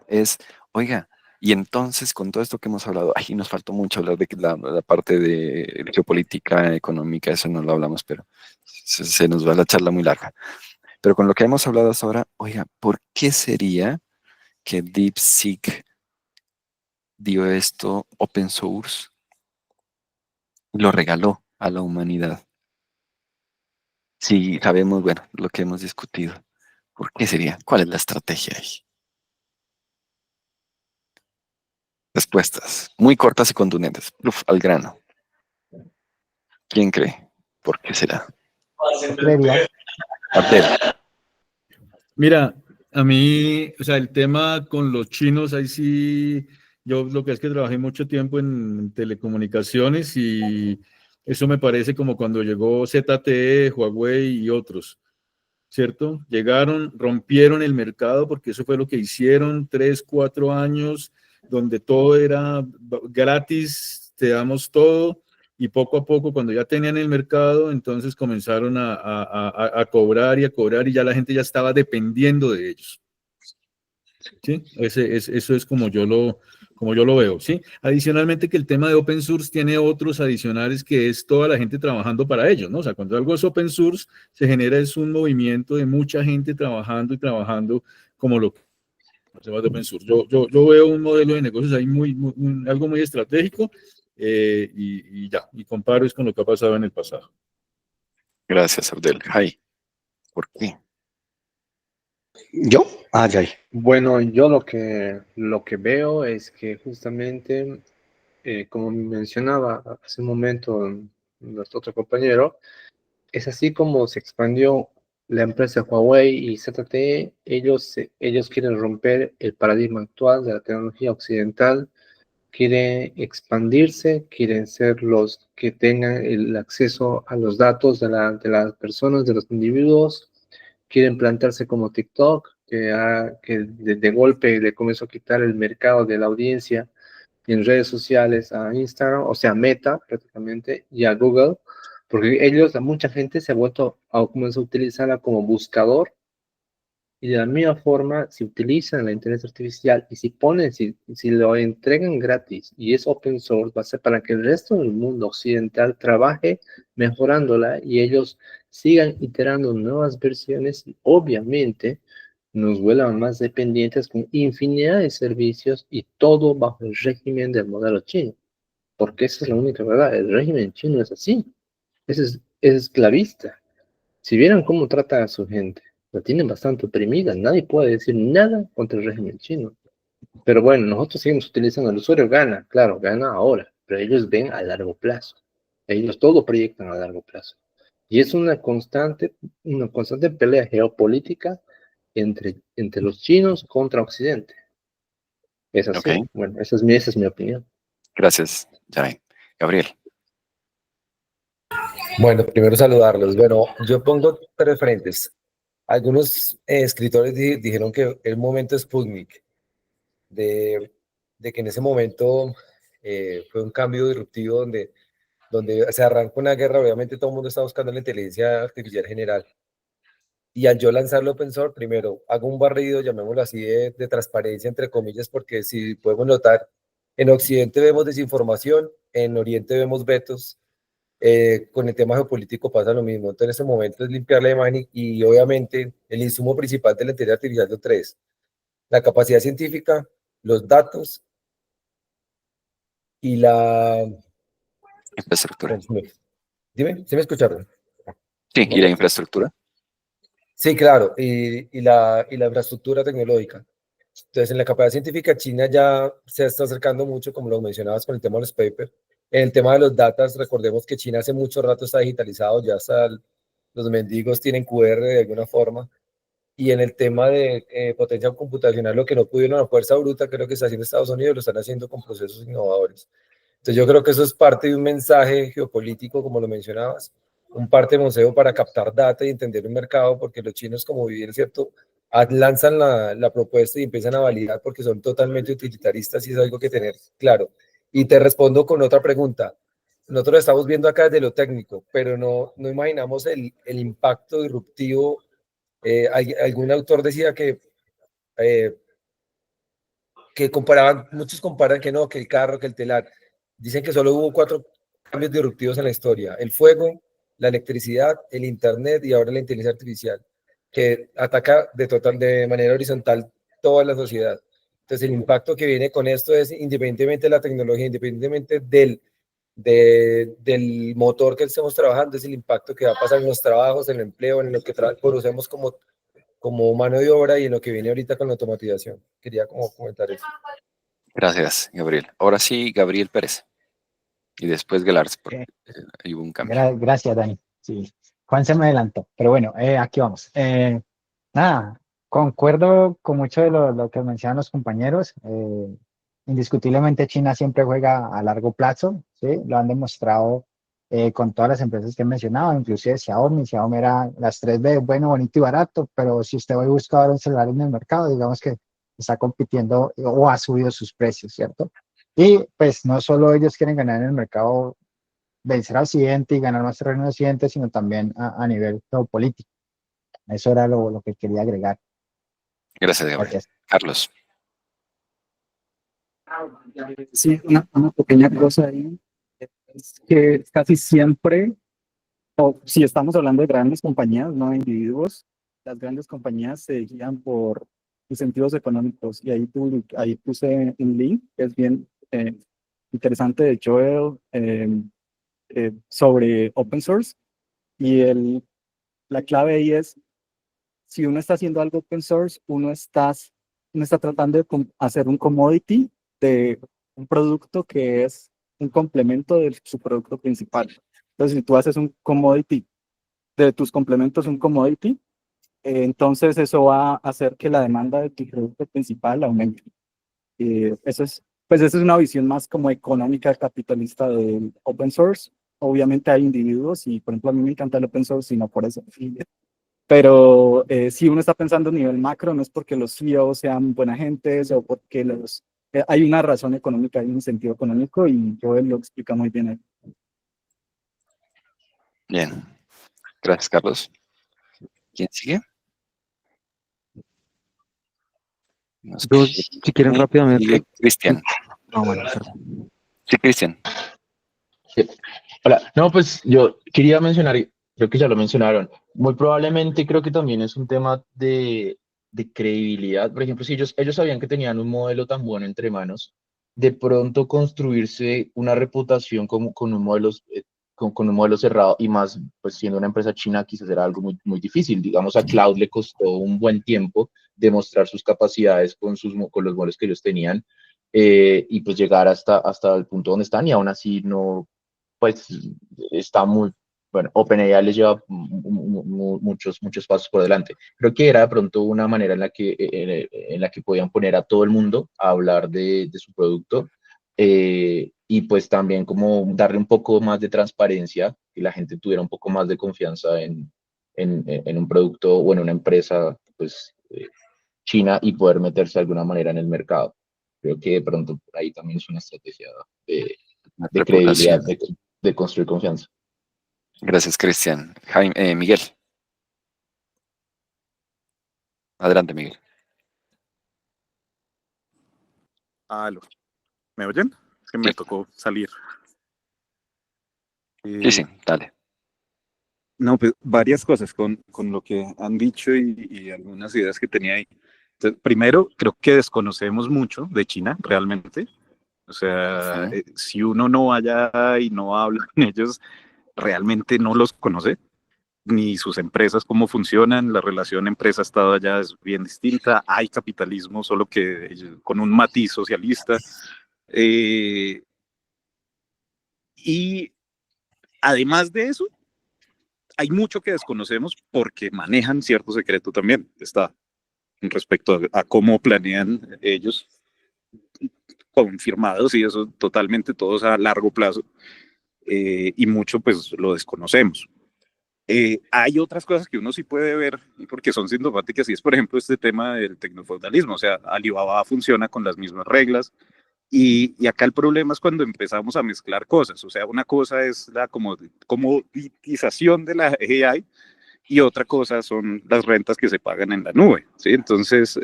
Oiga, y entonces con todo esto que hemos hablado, ahí nos faltó mucho hablar de la parte de geopolítica, económica, eso no lo hablamos, pero se nos va la charla muy larga. Pero con lo que hemos hablado hasta ahora, oiga, ¿por qué sería que DeepSeek dio esto open source y lo regaló a la humanidad? Si sabemos, bueno, lo que hemos discutido, ¿por qué sería? ¿Cuál es la estrategia ahí? Respuestas muy cortas y contundentes. Uf, al grano. ¿Quién cree? ¿Por qué será? Abdel. Mira, a mí, o sea, el tema con los chinos, ahí sí, yo lo que es que trabajé mucho tiempo en telecomunicaciones y eso me parece como cuando llegó ZTE, Huawei y otros, ¿cierto? Llegaron, rompieron el mercado porque eso fue lo que hicieron 3, 4 años, donde todo era gratis, te damos todo, y poco a poco, cuando ya tenían el mercado, entonces comenzaron a cobrar y a cobrar, y ya la gente ya estaba dependiendo de ellos. ¿Sí? Eso es como yo lo veo, ¿sí? Adicionalmente que el tema de open source tiene otros adicionales que es toda la gente trabajando para ellos, ¿no? O sea, cuando algo es open source, se genera es un movimiento de mucha gente trabajando y trabajando como lo que de open source. Yo veo un modelo de negocios ahí algo muy estratégico y ya, y comparo es con lo que ha pasado en el pasado. Gracias, Abdel. Jai, ¿por qué? ¿Yo? Ya. Bueno, yo lo que veo es que justamente, como mencionaba hace un momento nuestro otro compañero, es así como se expandió la empresa Huawei y ZTE. Ellos quieren romper el paradigma actual de la tecnología occidental, quieren expandirse, quieren ser los que tengan el acceso a los datos de las personas, de los individuos, quieren plantarse como TikTok, que de golpe le comenzó a quitar el mercado de la audiencia en redes sociales a Instagram, o sea, Meta prácticamente, y a Google, porque mucha gente se ha vuelto a comenzar a utilizarla como buscador, y de la misma forma, si utilizan la inteligencia artificial y si lo entregan gratis y es open source, va a ser para que el resto del mundo occidental trabaje mejorándola y ellos sigan iterando nuevas versiones y obviamente nos vuelvan más dependientes con infinidad de servicios y todo bajo el régimen del modelo chino. Porque esa es la única verdad, el régimen chino es así, es esclavista. Si vieran cómo trata a su gente, la tienen bastante oprimida, nadie puede decir nada contra el régimen chino. Pero bueno, nosotros seguimos utilizando, el usuario gana, claro, gana ahora, pero ellos ven a largo plazo. Ellos todo proyectan a largo plazo. Y es una constante pelea geopolítica entre los chinos contra Occidente. Es así. Ok. Bueno, esa es mi opinión. Gracias, Jai. Gabriel. Bueno, primero saludarlos. Bueno, yo pongo tres frentes. Algunos escritores dijeron que el momento Sputnik, de que en ese momento fue un cambio disruptivo donde se arranca una guerra, obviamente todo el mundo está buscando la inteligencia artificial general. Y al yo lanzarlo open source, primero hago un barrido, llamémoslo así, de transparencia, entre comillas, porque si podemos notar, en Occidente vemos desinformación, en Oriente vemos vetos, con el tema geopolítico pasa lo mismo. Entonces, en ese momento es limpiar la imagen y obviamente el insumo principal de la inteligencia artificial son tres: la capacidad científica, los datos y la infraestructura. Dime, ¿sí me escucharon? Sí, y la infraestructura. Sí, claro, y la infraestructura tecnológica. Entonces, en la capacidad científica, China ya se está acercando mucho, como lo mencionabas con el tema de los papers. En el tema de los datos, recordemos que China hace mucho rato está digitalizado, ya hasta los mendigos tienen QR de alguna forma. Y en el tema de potencia computacional, lo que no pudieron a fuerza bruta, creo que está haciendo Estados Unidos, lo están haciendo con procesos innovadores. Entonces, yo creo que eso es parte de un mensaje geopolítico, como lo mencionabas, un parte de museo para captar data y entender el mercado, porque los chinos, como bien cierto, lanzan la propuesta y empiezan a validar porque son totalmente utilitaristas y es algo que tener claro. Y te respondo con otra pregunta. Nosotros estamos viendo acá desde lo técnico, pero no imaginamos el impacto disruptivo. Algún autor decía que comparaban, muchos comparan que no, que el carro, que el telar. Dicen que solo hubo 4 cambios disruptivos en la historia: el fuego, la electricidad, el internet y ahora la inteligencia artificial, que ataca de manera horizontal toda la sociedad. Entonces, el impacto que viene con esto es, independientemente de la tecnología, independientemente del motor que estemos trabajando, es el impacto que va a pasar en los trabajos, en el empleo, en lo que conocemos como mano de obra y en lo que viene ahorita con la automatización. Quería como comentar eso. Gracias, Gabriel. Ahora sí, Gabriel Pérez. Y después Gelars, porque hubo un cambio. Gracias, Dani. Sí, Juan se me adelantó, pero bueno, aquí vamos. Nada, concuerdo con mucho de lo que mencionan los compañeros. Indiscutiblemente China siempre juega a largo plazo, ¿sí? Lo han demostrado con todas las empresas que he mencionado, inclusive Xiaomi. Xiaomi era las 3B, bueno, bonito y barato, pero si usted hoy busca ahora un celular en el mercado, digamos que está compitiendo o ha subido sus precios, ¿cierto? Y pues no solo ellos quieren ganar en el mercado, vencer a Occidente y ganar más terreno en Occidente, sino también a nivel geopolítico. Eso era lo que quería agregar. Gracias, Gabriel. Gracias. Carlos. Sí, una pequeña cosa ahí, es que casi siempre, o si estamos hablando de grandes compañías, no de individuos, las grandes compañías se guían por incentivos económicos. Y ahí puse un link que es bien interesante de Joel sobre open source. Y la clave ahí es, si uno está haciendo algo open source, uno está tratando de hacer un commodity de un producto que es un complemento de su producto principal. Entonces, si tú haces un commodity de tus complementos, un commodity, entonces eso va a hacer que la demanda de tu producto principal aumente. Esa es una visión más como económica capitalista del open source. Obviamente hay individuos y, por ejemplo, a mí me encanta el open source, sino por eso. Pero si uno está pensando a nivel macro, no es porque los CEOs sean buena gente o porque hay una razón económica, hay un sentido económico, y Joel lo explica muy bien ahí. Bien. Gracias, Carlos. ¿Quién sigue? Si quieren rápidamente. Sigue Cristian. No, bueno, perdón. Sí, Cristian. Sí. Hola, no, pues yo quería mencionar, creo que ya lo mencionaron, muy probablemente creo que también es un tema de credibilidad. Por ejemplo, si ellos sabían que tenían un modelo tan bueno entre manos, de pronto construirse una reputación con un modelo, con un modelo cerrado, y más, pues siendo una empresa china, quizás era algo muy, muy difícil. Digamos, a Cloud le costó un buen tiempo demostrar sus capacidades con los modelos que ellos tenían, y pues llegar hasta el punto donde están, y aún así no, pues está muy, bueno, OpenAI les lleva muchos pasos por delante. Creo que era de pronto una manera en la que podían poner a todo el mundo a hablar de su producto, y pues también como darle un poco más de transparencia, que la gente tuviera un poco más de confianza en un producto o en una empresa, pues china, y poder meterse de alguna manera en el mercado. Creo que de pronto por ahí también es una estrategia de credibilidad, de construir confianza. Gracias, Cristian. Miguel. Adelante, Miguel. Aló. ¿Me oyen? Es que me tocó salir. Sí, dale. No, pues varias cosas con lo que han dicho y algunas ideas que tenía ahí. Entonces, primero, creo que desconocemos mucho de China, realmente. O sea, si uno no vaya y no habla con ellos, realmente no los conoce, ni sus empresas, cómo funcionan. La relación empresa-estado allá es bien distinta. Hay capitalismo, solo que con un matiz socialista. Y además de eso, hay mucho que desconocemos porque manejan cierto secreto también, está respecto a cómo planean ellos, confirmados, y eso totalmente todos a largo plazo, y mucho pues lo desconocemos. Hay otras cosas que uno sí puede ver porque son sintomáticas, y es por ejemplo este tema del tecnofeudalismo. O sea, Alibaba funciona con las mismas reglas, y acá el problema es cuando empezamos a mezclar cosas. O sea, una cosa es la comoditización de la AI, y otra cosa son las rentas que se pagan en la nube, ¿sí? Entonces,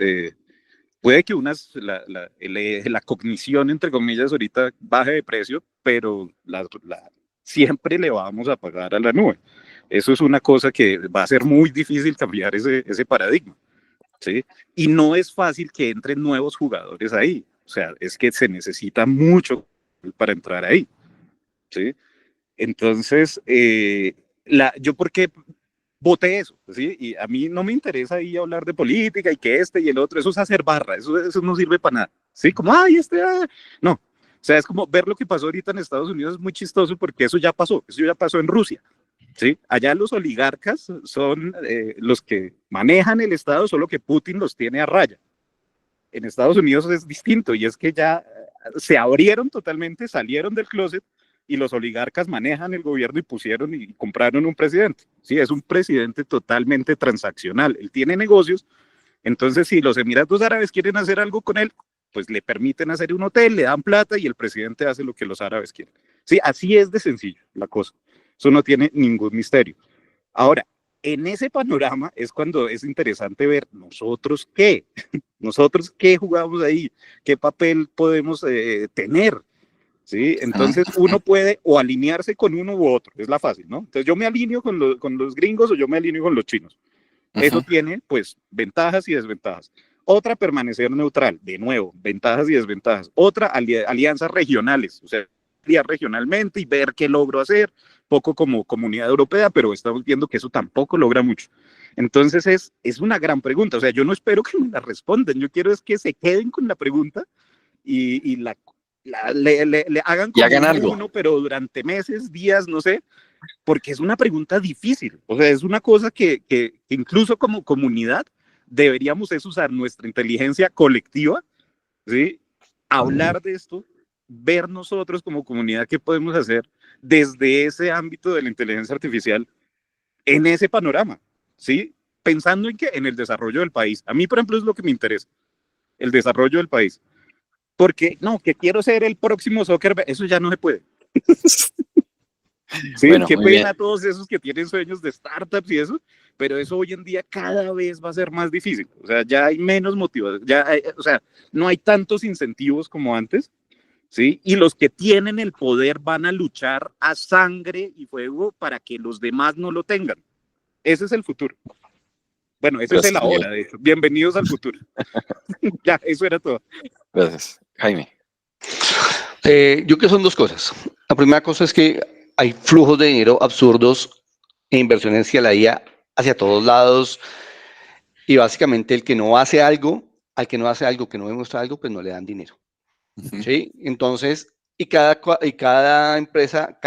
puede que la cognición, entre comillas, ahorita baje de precio, pero siempre le vamos a pagar a la nube. Eso es una cosa que va a ser muy difícil cambiar ese paradigma, ¿sí? Y no es fácil que entren nuevos jugadores ahí. O sea, es que se necesita mucho para entrar ahí, ¿sí? Entonces, ¿yo por qué voté eso, ¿sí? Y a mí no me interesa ahí hablar de política y que este y el otro, eso es hacer barra, eso no sirve para nada, ¿sí? Como, ay, no. O sea, es como ver lo que pasó ahorita en Estados Unidos, es muy chistoso porque eso ya pasó en Rusia, ¿sí? Allá los oligarcas son los que manejan el Estado, solo que Putin los tiene a raya. En Estados Unidos es distinto y es que ya se abrieron totalmente, salieron del closet y los oligarcas manejan el gobierno y pusieron y compraron un presidente. Sí, es un presidente totalmente transaccional. Él tiene negocios, entonces si los Emiratos Árabes quieren hacer algo con él, pues le permiten hacer un hotel, le dan plata y el presidente hace lo que los árabes quieren. Sí, así es de sencillo la cosa. Eso no tiene ningún misterio. Ahora, en ese panorama es cuando es interesante ver nosotros qué jugamos ahí, qué papel podemos tener, ¿sí? Entonces uno puede o alinearse con uno u otro, es la fácil, ¿no? Entonces yo me alineo con los gringos o yo me alineo con los chinos. Eso tiene, pues, ventajas y desventajas. Otra, permanecer neutral, de nuevo, ventajas y desventajas. Otra, alianzas regionales, o sea, aliar regionalmente y ver qué logro hacer, poco como Comunidad Europea, pero estamos viendo que eso tampoco logra mucho. Entonces es una gran pregunta, o sea, yo no espero que me la respondan, yo quiero es que se queden con la pregunta y le hagan como hagan algo. uno, pero durante meses, días, no sé, porque es una pregunta difícil, o sea, es una cosa que incluso como comunidad deberíamos es usar nuestra inteligencia colectiva, ¿sí? Hablar de esto, ver nosotros como comunidad qué podemos hacer desde ese ámbito de la inteligencia artificial en ese panorama, ¿sí? Pensando en que en el desarrollo del país. A mí, por ejemplo, es lo que me interesa, el desarrollo del país. Porque, no, que quiero ser el próximo Zuckerberg, eso ya no se puede. Sí, Bueno, qué muy pena bien. a todos esos que tienen sueños de startups y eso, pero eso hoy en día cada vez va a ser más difícil. O sea, ya hay menos motivación, o sea, no hay tantos incentivos como antes, ¿sí? Y los que tienen el poder van a luchar a sangre y fuego para que los demás no lo tengan. Ese es el futuro. Bueno, ese es el Gracias, Miguel. ahora, de hecho. Bienvenidos al futuro. Ya, eso era todo. Gracias. Jaime. Yo creo que son dos cosas. La primera cosa es que hay flujos de dinero absurdos e inversiones hacia la IA, hacia todos lados, y básicamente el que no hace algo, al que no hace algo, que no demuestra algo, pues no le dan dinero. ¿Sí? Entonces, y cada empresa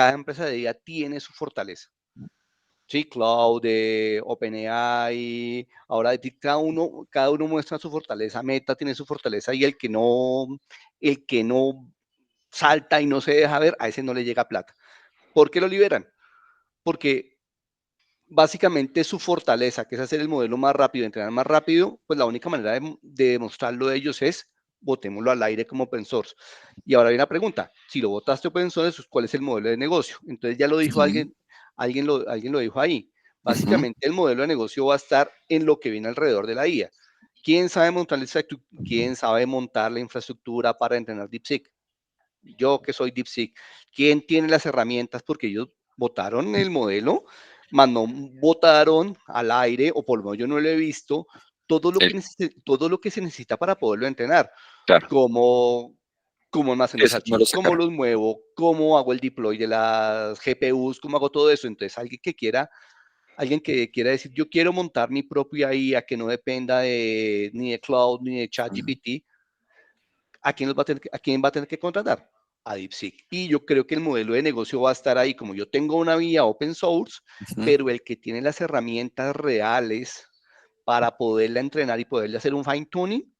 de IA tiene su fortaleza. Sí, Cloud, OpenAI, ahora cada uno muestra su fortaleza. Meta tiene su fortaleza y el que no salta y no se deja ver, a ese no le llega plata. ¿Por qué lo liberan? Porque básicamente su fortaleza, que es hacer el modelo más rápido, entrenar más rápido, pues la única manera de demostrarlo de ellos es botémoslo al aire como open source. Y ahora hay una pregunta, si lo botaste open source, ¿cuál es el modelo de negocio? Entonces ya lo dijo alguien lo dijo ahí. Básicamente el modelo de negocio va a estar en lo que viene alrededor de la IA. ¿Quién sabe montar la infraestructura para entrenar DeepSeek? Yo que soy DeepSeek. ¿Quién tiene las herramientas? Porque ellos votaron el modelo, más no votaron al aire, o por lo menos yo no lo he visto, todo lo que se necesita para poderlo entrenar. Claro. Como almacenar Eso no lo archivos, cómo sacaron. los muevo, cómo hago el deploy de las GPUs, cómo hago todo eso. Entonces, alguien que quiera decir, yo quiero montar mi propia IA que no dependa ni de Cloud ni de ChatGPT, ¿a quién va a tener que contratar? A DeepSeek. Y yo creo que el modelo de negocio va a estar ahí, como yo tengo una vía open source, pero el que tiene las herramientas reales para poderla entrenar y poderle hacer un fine tuning,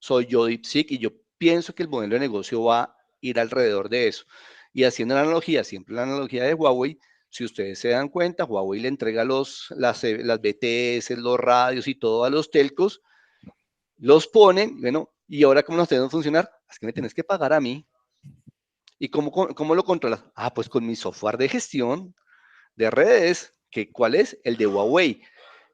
soy yo, DeepSeek, y yo pienso que el modelo de negocio va a ir alrededor de eso. Y haciendo la analogía, siempre la analogía de Huawei, si ustedes se dan cuenta, Huawei le entrega las BTS, los radios y todo a los telcos, los ponen, bueno, ¿y ahora cómo nos tenemos que funcionar? Es que me tienes que pagar a mí. ¿Y cómo lo controlas? Ah, pues con mi software de gestión de redes, ¿cuál es? El de Huawei.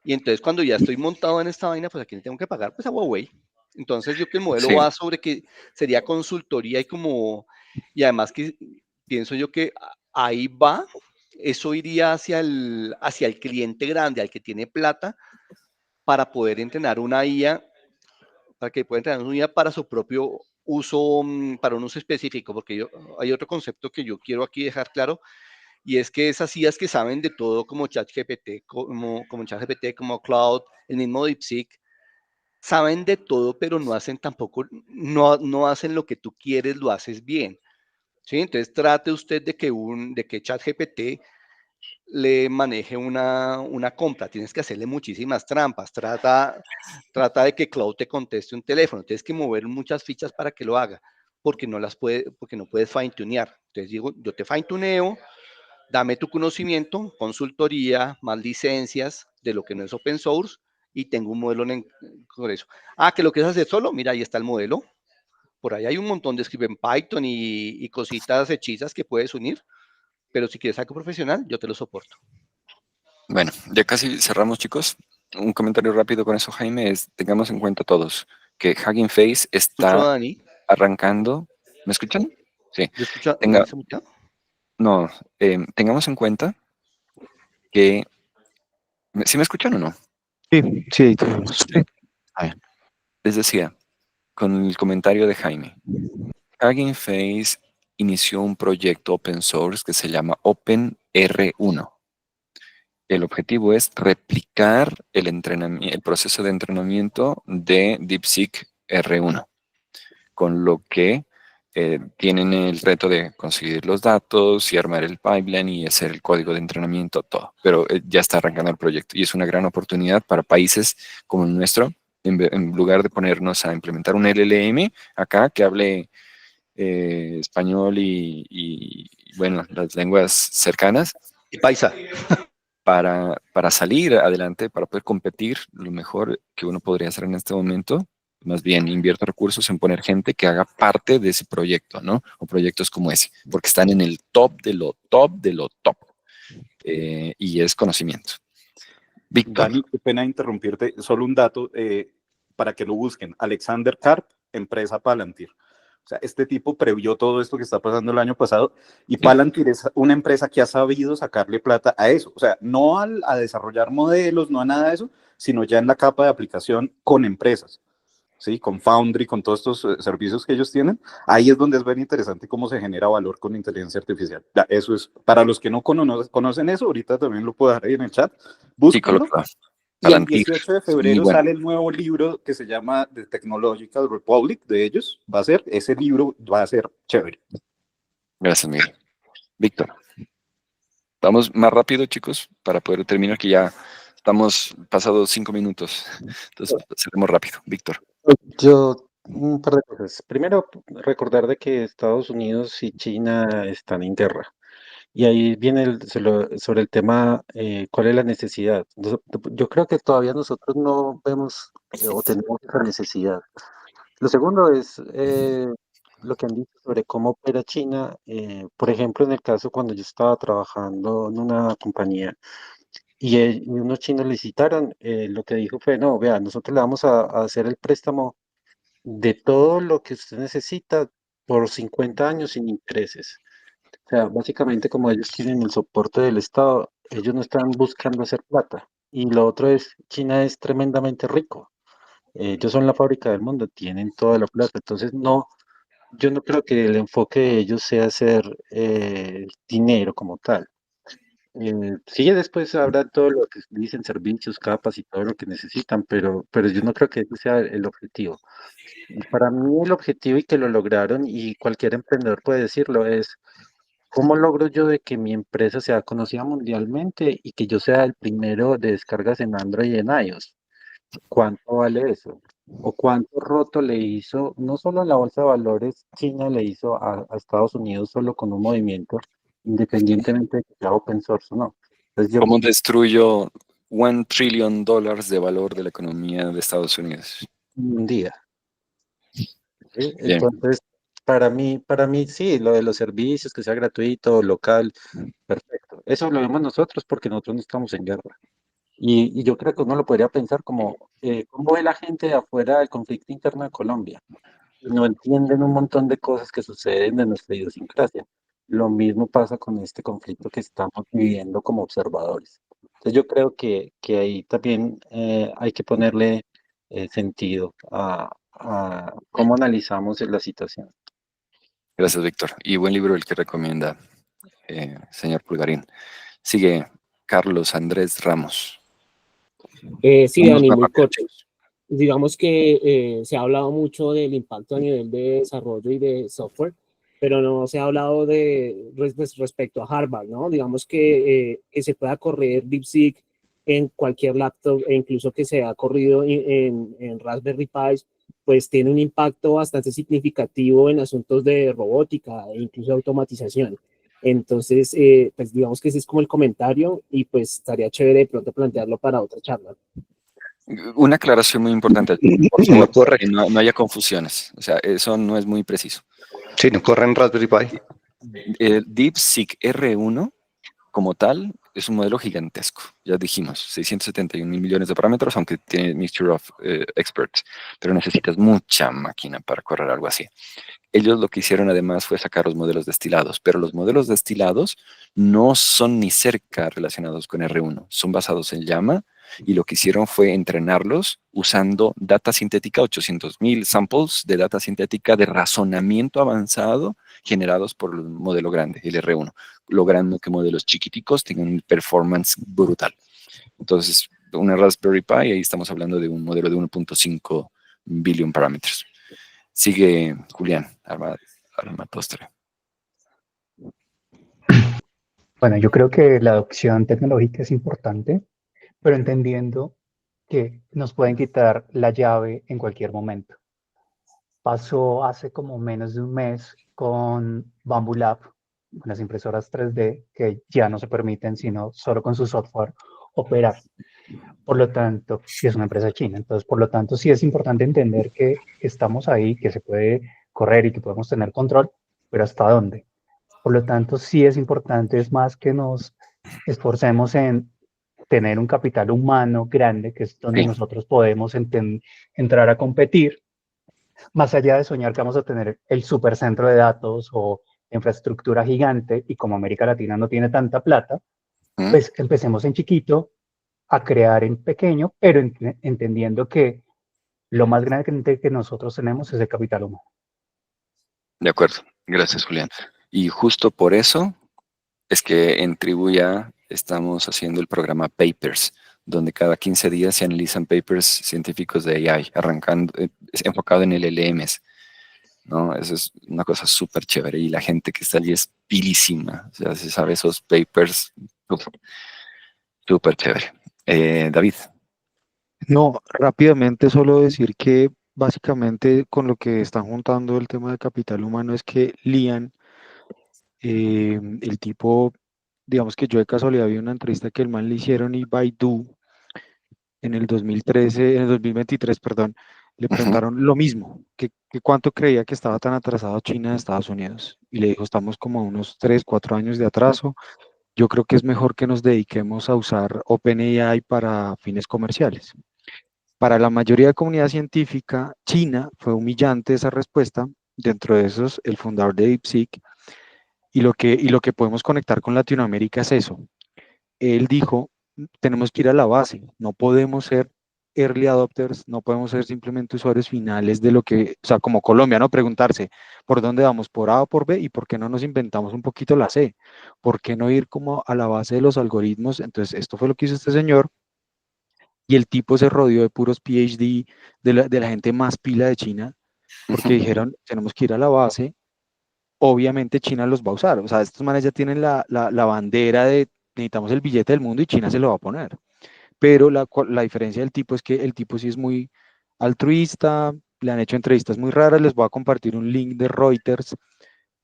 Y entonces cuando ya estoy montado en esta vaina, pues ¿a quién le tengo que pagar? Pues a Huawei. Entonces yo que el modelo va sobre que sería consultoría y además que pienso yo que ahí va, eso iría hacia el cliente grande, al que tiene plata, para poder entrenar una IA, para que pueda entrenar una IA para su propio uso, para un uso específico, porque hay otro concepto que yo quiero aquí dejar claro, y es que esas IAs que saben de todo, como ChatGPT, como Cloud, el mismo DeepSeek, saben de todo, pero no hacen tampoco, no hacen lo que tú quieres, lo haces bien. ¿Sí? Entonces trate usted de que ChatGPT le maneje una compra, tienes que hacerle muchísimas trampas, trata de que Cloud te conteste un teléfono, tienes que mover muchas fichas para que lo haga, porque no puedes fine tunear. Entonces digo, yo te fine tuneo, dame tu conocimiento, consultoría, más licencias de lo que no es open source y tengo un modelo con eso. Ah, que lo quieres hacer solo, mira, ahí está el modelo. Por ahí hay un montón de escriben Python y cositas hechizas que puedes unir, pero si quieres algo profesional, yo te lo soporto. Bueno, ya casi cerramos, chicos. Un comentario rápido con eso, Jaime, es tengamos en cuenta todos que Hugging Face está Dani? arrancando. ¿Me escuchan? Sí. ¿Yo escucho? Tenga, ¿Dani se mutea? no, tengamos en cuenta que... ¿Sí me escuchan o no? Sí, sí, tenemos. Sí. Les decía, con el comentario de Jaime, Hugging Face inició un proyecto open source que se llama OpenR1. El objetivo es replicar el proceso de entrenamiento de DeepSeek R1, con lo que tienen el reto de conseguir los datos y armar el pipeline y hacer el código de entrenamiento, todo. Pero ya está arrancando el proyecto y es una gran oportunidad para países como el nuestro, en lugar de ponernos a implementar un LLM acá que hable español y, bueno, las lenguas cercanas. Y paisa. Para salir adelante, para poder competir, lo mejor que uno podría hacer en este momento, más bien invierto recursos en poner gente que haga parte de ese proyecto, ¿no? O proyectos como ese, porque están en el top de lo top de lo top. Y es conocimiento. Víctor. Dani, qué pena interrumpirte, solo un dato para que lo busquen. Alexander Karp, empresa Palantir. O sea, este tipo previó todo esto que está pasando el año pasado y Palantir es una empresa que ha sabido sacarle plata a eso. O sea, no a desarrollar modelos, no a nada de eso, sino ya en la capa de aplicación con empresas, ¿sí? Con Foundry, con todos estos servicios que ellos tienen. Ahí es donde es bien interesante cómo se genera valor con inteligencia artificial. Ya, eso es, para los que no conocen eso, ahorita también lo puedo dejar ahí en el chat. Búsquenlo. Y el 18 de febrero sale el nuevo libro que se llama The Technological Republic de ellos. Ese libro va a ser chévere. Gracias, Miguel. Víctor. Vamos más rápido, chicos, para poder terminar, que ya estamos pasados 5 minutos. Entonces, cerremos rápido. Víctor. Yo, un par de cosas. Primero, recordar de que Estados Unidos y China están en guerra. Y ahí viene sobre el tema, ¿cuál es la necesidad? Yo creo que todavía nosotros no vemos o tenemos esa necesidad. Lo segundo es lo que han dicho sobre cómo opera China. Por ejemplo, en el caso cuando yo estaba trabajando en una compañía y unos chinos licitaron, lo que dijo fue, no, vea, nosotros le vamos a hacer el préstamo de todo lo que usted necesita por 50 años sin intereses. O sea, básicamente como ellos tienen el soporte del Estado, ellos no están buscando hacer plata. Y lo otro es, China es tremendamente rico. Ellos son la fábrica del mundo, tienen toda la plata. Entonces, no, yo no creo que el enfoque de ellos sea hacer dinero como tal. Sí, después habrá todo lo que dicen servicios, capas y todo lo que necesitan, pero yo no creo que ese sea el objetivo. Para mí el objetivo y que lo lograron, y cualquier emprendedor puede decirlo, es ¿cómo logro yo de que mi empresa sea conocida mundialmente y que yo sea el primero de descargas en Android y en iOS? ¿Cuánto vale eso? ¿O cuánto roto le hizo, no solo en la bolsa de valores, China le hizo a Estados Unidos solo con un movimiento, independientemente de que sea open source o no? Entonces yo, ¿Cómo destruyo $1 trillion de valor de la economía de Estados Unidos? un día. ¿Sí? Bien. Entonces, para mí sí, lo de los servicios, que sea gratuito, local, perfecto. Eso lo vemos nosotros porque nosotros no estamos en guerra. Y yo creo que uno lo podría pensar como, ¿cómo ve la gente de afuera del conflicto interno de Colombia? No entienden un montón de cosas que suceden de nuestra idiosincrasia. Lo mismo pasa con este conflicto que estamos viviendo como observadores. Entonces yo creo que ahí también hay que ponerle sentido a cómo analizamos la situación. Gracias, Víctor. Y buen libro el que recomienda señor Pulgarín. Sigue Carlos Andrés Ramos. Sí, Vamos Dani, más muy rápido. corto. Digamos que se ha hablado mucho del impacto a nivel de desarrollo y de software, pero no se ha hablado de respecto a hardware, ¿no? Digamos que se pueda correr DeepSeek en cualquier laptop e incluso que se ha corrido en Raspberry Pi, pues tiene un impacto bastante significativo en asuntos de robótica e incluso automatización. Entonces, pues digamos que ese es como el comentario y pues estaría chévere de pronto plantearlo para otra charla. Una aclaración muy importante, por No favor, corre. que no haya confusiones. O sea, eso no es muy preciso. Sí, no corre en Raspberry Pi. El DeepSeek R1 como tal es un modelo gigantesco. Ya dijimos, 671 mil millones de parámetros, aunque tiene Mixture of Experts, pero necesitas mucha máquina para correr algo así. Ellos lo que hicieron además fue sacar los modelos destilados, pero los modelos destilados no son ni cerca relacionados con R1, son basados en Llama y lo que hicieron fue entrenarlos usando data sintética, 800.000 samples de data sintética de razonamiento avanzado generados por el modelo grande, el R1, logrando que modelos chiquiticos tengan un performance brutal. Entonces, una Raspberry Pi, ahí estamos hablando de un modelo de 1.5 billion parámetros. Sigue Julián Armatostre. Bueno, yo creo que la adopción tecnológica es importante, pero entendiendo que nos pueden quitar la llave en cualquier momento. Pasó hace como menos de un mes con Bambu Lab, con las impresoras 3D, que ya no se permiten, sino solo con su software, operar. Por lo tanto, y es una empresa china, entonces por lo tanto sí es importante entender que estamos ahí, que se puede correr y que podemos tener control, pero ¿hasta dónde? Por lo tanto sí es importante, es más que nos esforcemos en tener un capital humano grande, que es donde Sí. nosotros podemos entrar a competir, más allá de soñar que vamos a tener el supercentro de datos o infraestructura gigante, y como América Latina no tiene tanta plata, pues empecemos en chiquito a crear en pequeño, pero entendiendo que lo más grande que nosotros tenemos es el capital humano. De acuerdo, gracias Julián. Y justo por eso es que en Tribuya estamos haciendo el programa Papers, donde cada 15 días se analizan papers científicos de AI, enfocado en el LLMs, ¿no? Eso es una cosa súper chévere y la gente que está allí es pilísima, o sea, se sabe esos papers, súper chévere. David. No, rápidamente solo decir que básicamente con lo que están juntando el tema de capital humano es que Lian, el tipo, digamos que yo de casualidad vi una entrevista que el man le hicieron y Baidu en el 2013, en el 2023, perdón, le preguntaron lo mismo, que cuánto creía que estaba tan atrasado China de Estados Unidos. Y le dijo, estamos como a unos 3, 4 años de atraso. Yo creo que es mejor que nos dediquemos a usar OpenAI para fines comerciales. Para la mayoría de comunidad científica, China fue humillante esa respuesta. Dentro de esos, el fundador de DeepSeek, y lo que podemos conectar con Latinoamérica es eso. Él dijo, tenemos que ir a la base, no podemos ser early adopters, no podemos ser simplemente usuarios finales de lo que, o sea, como Colombia, ¿no? Preguntarse, ¿por dónde vamos? ¿Por A o por B? ¿Y por qué no nos inventamos un poquito la C? ¿Por qué no ir como a la base de los algoritmos? Entonces, esto fue lo que hizo este señor, y el tipo se rodeó de puros PhD, de la gente más pila de China, porque dijeron, tenemos que ir a la base. Obviamente China los va a usar, o sea, estos manes ya tienen la bandera de necesitamos el billete del mundo y China se lo va a poner, pero la diferencia del tipo es que el tipo sí es muy altruista, le han hecho entrevistas muy raras, les voy a compartir un link de Reuters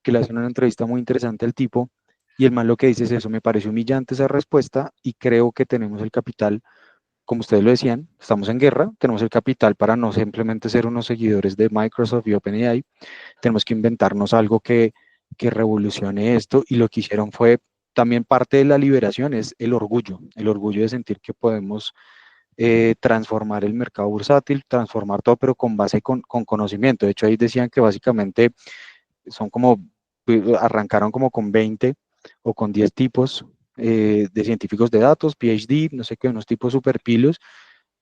que le hacen una entrevista muy interesante al tipo, y el man lo que dice es eso, me parece humillante esa respuesta y creo que tenemos el capital, como ustedes lo decían, estamos en guerra, tenemos el capital para no simplemente ser unos seguidores de Microsoft y OpenAI, tenemos que inventarnos algo que revolucione esto, y lo que hicieron fue, también parte de la liberación es el orgullo de sentir que podemos transformar el mercado bursátil, transformar todo, pero con base con conocimiento. De hecho, ahí decían que básicamente son como, arrancaron como con 20 o con 10 tipos de científicos de datos, PhD, no sé qué, unos tipos super pilos,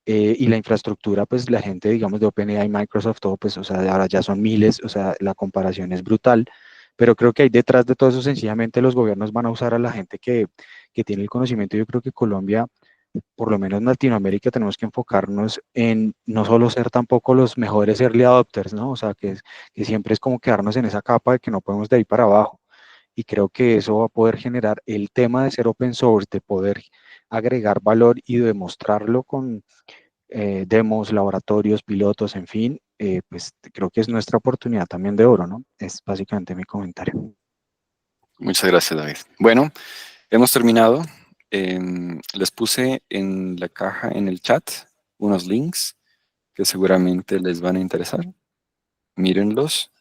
y la infraestructura, pues la gente, digamos, de OpenAI, Microsoft, todo, pues, o sea, ahora ya son miles, o sea, la comparación es brutal, pero creo que hay detrás de todo eso, sencillamente los gobiernos van a usar a la gente que tiene el conocimiento. Yo creo que Colombia, por lo menos en Latinoamérica, tenemos que enfocarnos en no solo ser tampoco los mejores early adopters, ¿no? O sea, que siempre es como quedarnos en esa capa de que no podemos de ahí para abajo. Y creo que eso va a poder generar el tema de ser open source, de poder agregar valor y demostrarlo con demos, laboratorios, pilotos, en fin, pues creo que es nuestra oportunidad también de oro, ¿no? Es básicamente mi comentario. Muchas gracias, David. Bueno, hemos terminado. Les puse en la caja, en el chat, unos links que seguramente les van a interesar. Mírenlos.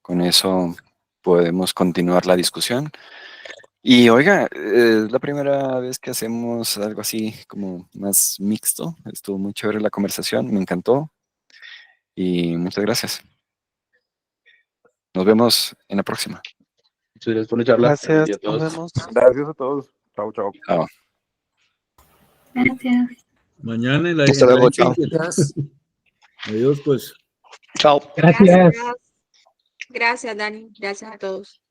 Con eso podemos continuar la discusión. Y oiga, es la primera vez que hacemos algo así como más mixto. Estuvo muy chévere la conversación, me encantó. Y muchas gracias. Nos vemos en la próxima. Muchas gracias por la charla. Gracias, Y a todos. nos vemos. Gracias a todos. Chao, chao. Chao. Gracias. Mañana en la Hasta luego, chao. Adiós, pues. Chao. Gracias. Gracias, Dani. Gracias a todos.